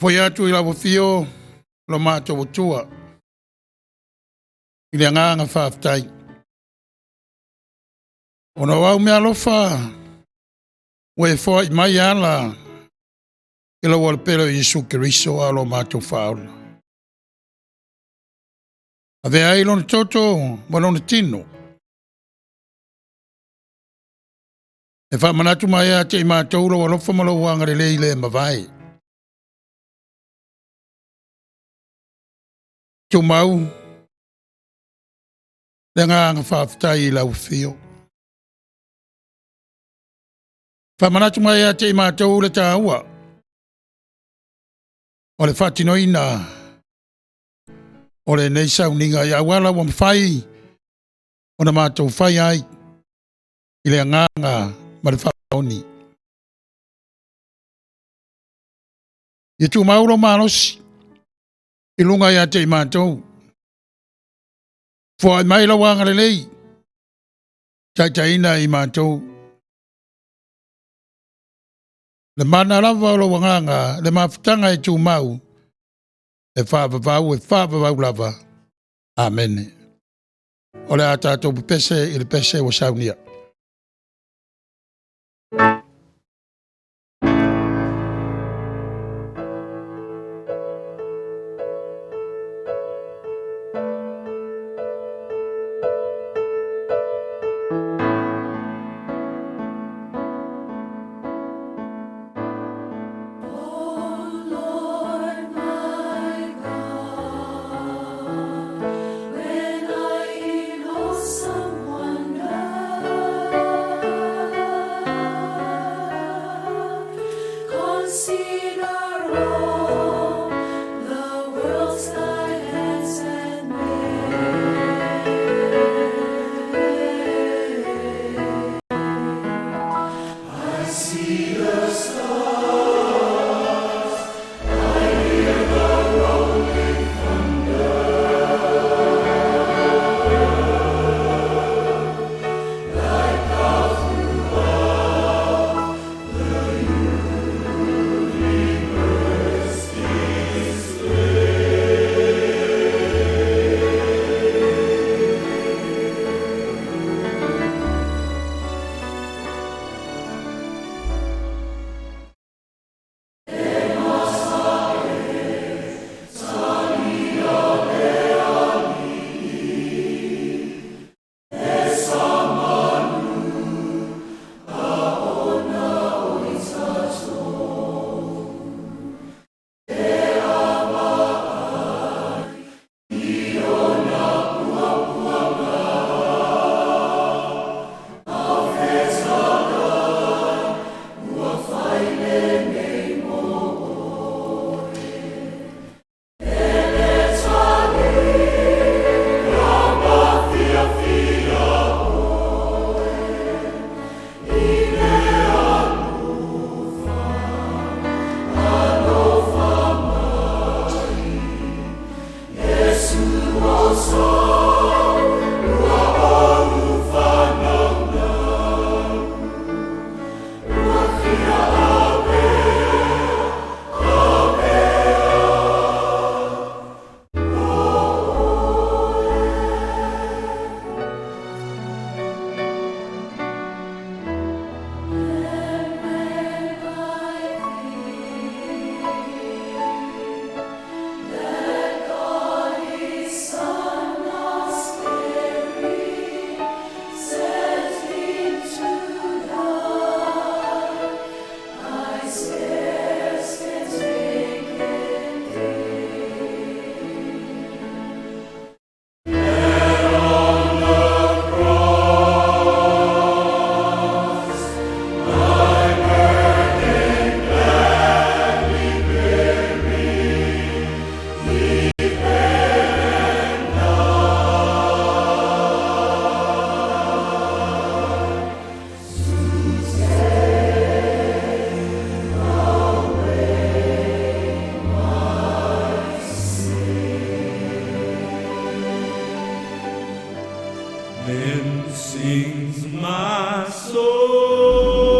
Foi atu I lawa fio, lo mātou o tua. I le nganga whaftai. Ona wau mea lofa, we fo I mai ala, I la wale pelo Jesu Kiriso a lo mātou whaola. Ave ai lona toto, ma lona tino. E wha manatu mai a te I mātou lo walofa malo wanga le le mawai. Tau mau, le nganga whaafitai lau whio. Whamanatu mai a te mātou le tā ua. O le whatinoina. O le nei sauninga i awala wa mwhai. O na mātou whai ai. I le nganga ma le whaoni. I tu mauro marosi. I lunga i a te mātou. Fua i maila wanga le lei. Taitaina i mātou. Le mana lava o lo wanganga, le mafutanga e tu mau. E whaapapau lava. Amen. O le a tātou pese i le pese o saunia. Then sings my soul,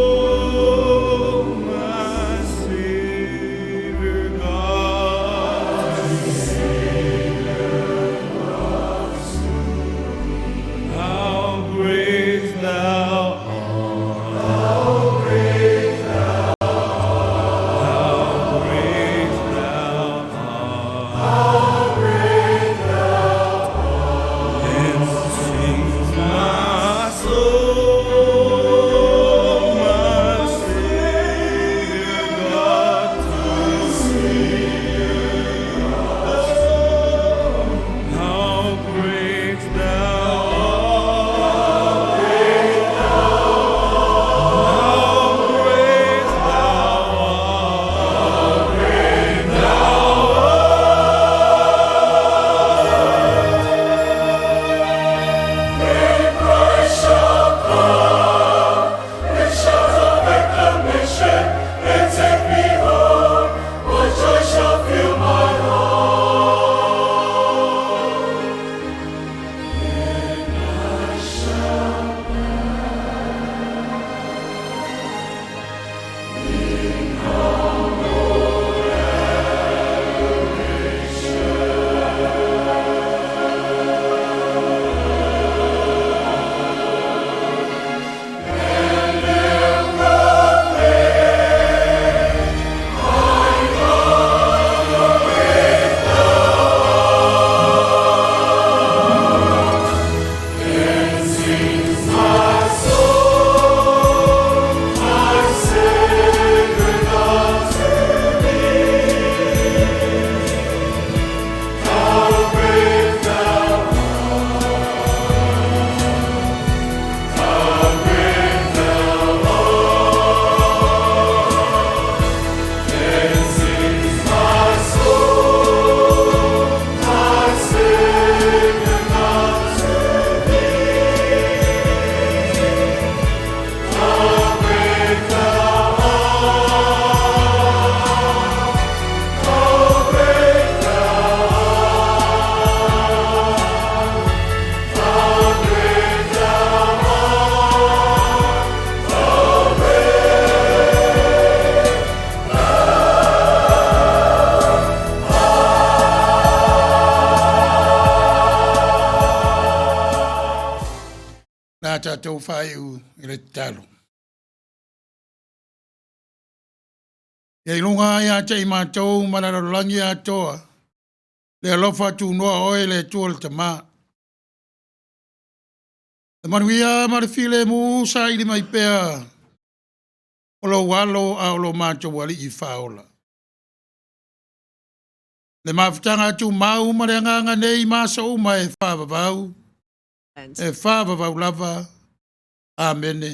my Savior God. How great thou art. How great thou art. How great thou art. How great thou art. Then sings my soul, my Savior God to thee. How great thou art. tātou whai u i le talo. Ia ilunga ia te i mātou manaralangi a toa. Le alofa tu noa oe le tua le tamā. Le manuia marifile mu sa ili mai pea. Olo walo a olo mātou wali i whaola. Le mawhitanga tu mau mareanganga nei masa uma e whavavau. E whavavau lava. Amene.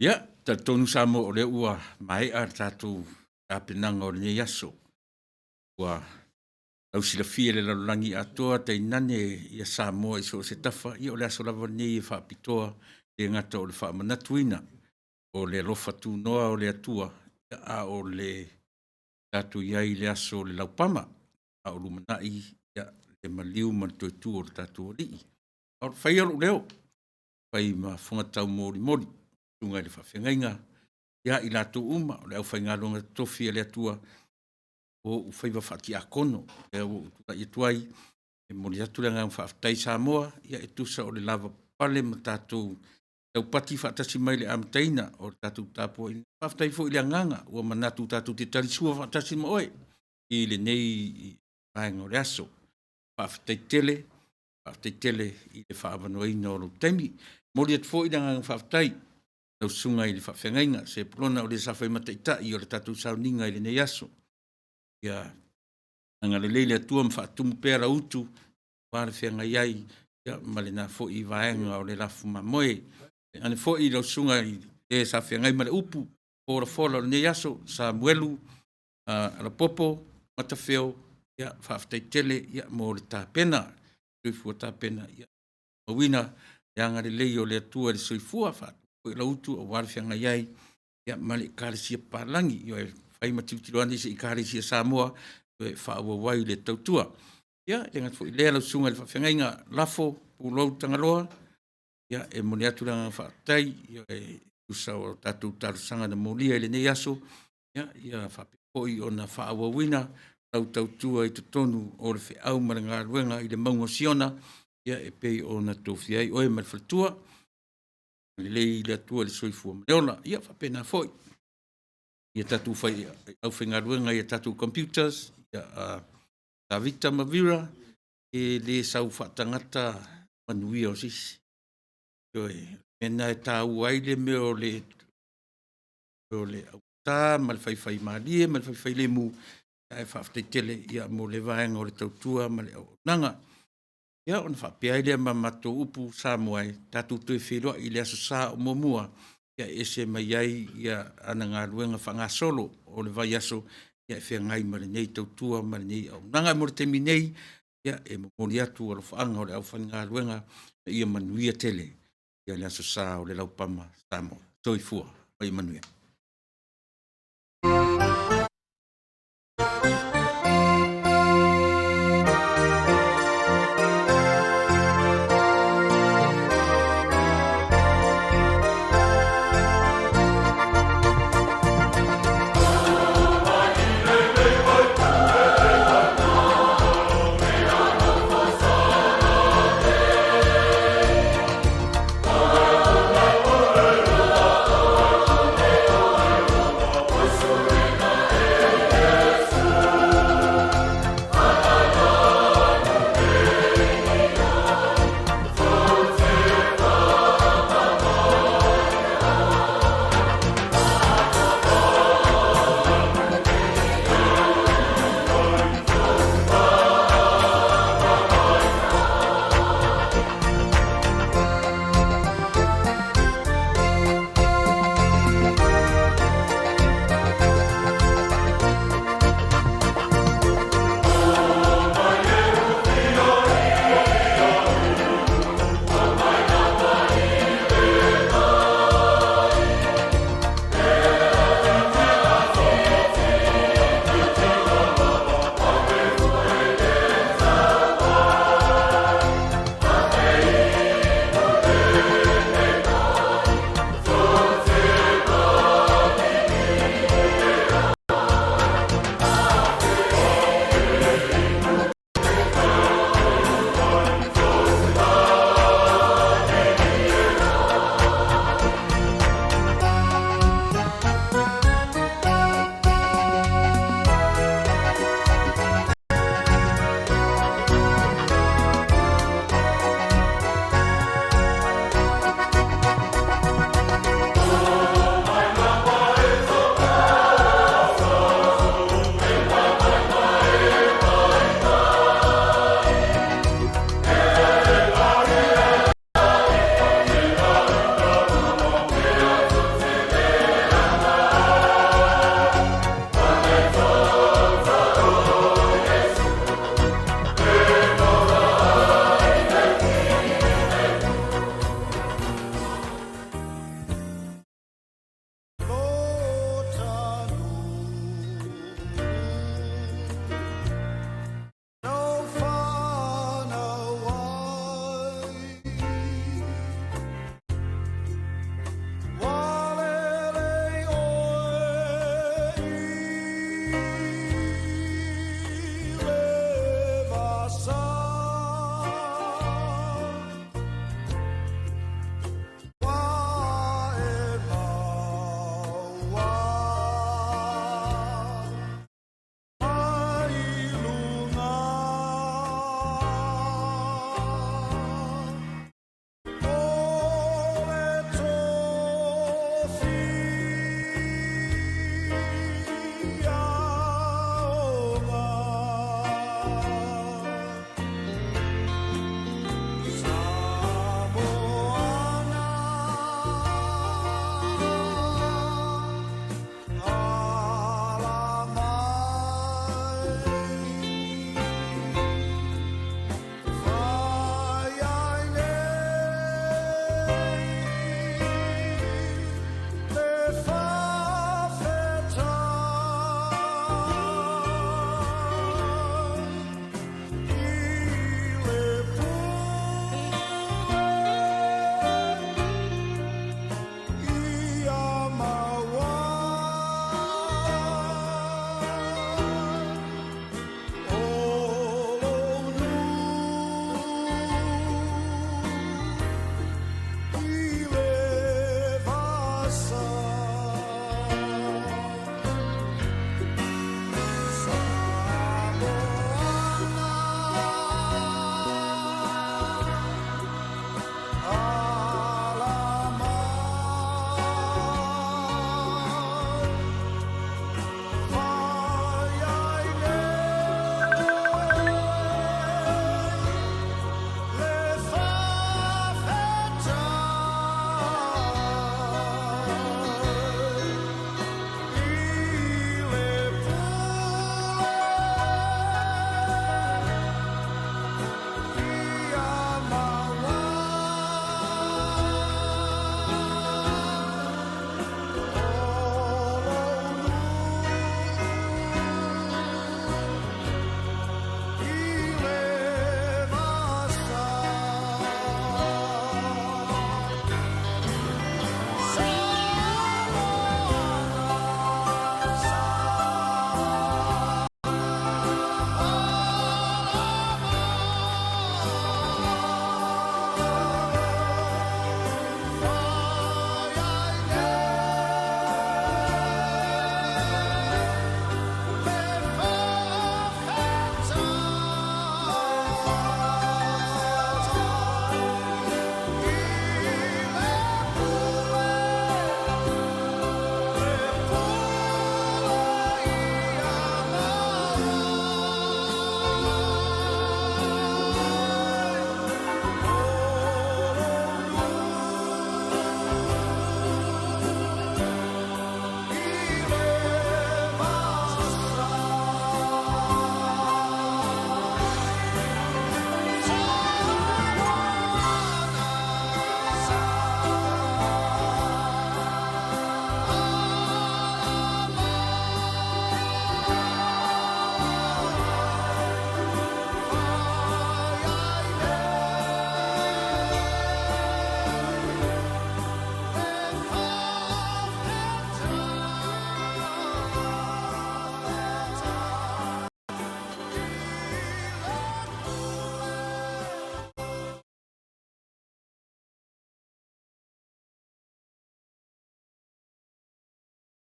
Ia, tonu Samoa o le ua mai ar tātou apinanga o le nei aso. Ua au sila fia le lalulangi atoa te inane ia Samoa i so se tafa i o le aso lava nei e whaapitoa le ngata o le whaamanatuina o le lofa tu noa o le atua a o le tātou iai le aso le laupama a o lumanai ia le maliu man toitu o le tātou o lii. A o whai alu leo, whai ma whangatau mori mori. Tunga le whawhengainga, ia i lātou uma, o le au whai ngalonga tofi le atua, o whai whaki a kono, e o tuka i tuai, e mori atu le ngang whaftai Samoa, ia e tusa o le lava pale ma tātou, tau pati whaatasi mai le amtaina, o le tātou tāpua, i whaftai fo i le nganga, ua manatu tātou te tarisua whaatasi ma oe, i le nei vaenga o le aso, whaftai tele i le whaavanoina o lo temi, mori atu fo i le ngang whaftai, tau sunga i le whawhengainga, se prona o le sawhai mataita i o le tātou sauninga i le nei aso. Ia, anga le leile atua mwhaatumu pēra utu, wāre whenga iai, ia, male nā fo i vaenga o le lafu mamoe. Ane fo i lau sunga i le sawhengai male upu, fora o le nei aso, Samuelu, Alapopo, Matawheo, ia, whawhtai tele, ia, mo le tāpena, soifua tāpena, ia, mawina, ia anga le leio le atua le soifua whātu. Ko la utu o warfianga iai ia mali karisia palangi yo e fai matitiroani se karisia Samoa e fa wai le tautua ia e ngat fo le la sunga le whawhengainga lafo pulo tangaloa ia e moni atu la whaatai ia e usa o tatu tarusanga na molia le nei aso ia whapipoi o na whaawawina tau tua i te tonu o le whi au ma le ngā ruenga i le maungo siona, ia e pei o na tofi ai, oe ma le whatua, le lei le atua le soifua ma leona, ia whapena foi. Ia tatu whai au whi ngā ruenga, ia tatu computers, ia ta Victor Mavira, e le sau whatangata manuia o sisi. Oe, mena e tā uai le me o le au tā, ma le whai maalie, ma le whai le mu, e whaaftei tele ia mo le vaenga o le tautua ma le au nanga. Ia on whapea ile ma mato upu Samoa tatu tue wheroa i le aso sā o momua. Ia ese mai ai ia ana ngā ruenga whanga solo o le vai aso ia e whea ngai ma le nei tautua ma le nei au nanga mo le temi nei ia e mori atu o le whaanga o le au whanga ngā ruenga ia manuia tele ia le aso sā o le laupama Samoa. Toi fua, oi manuia.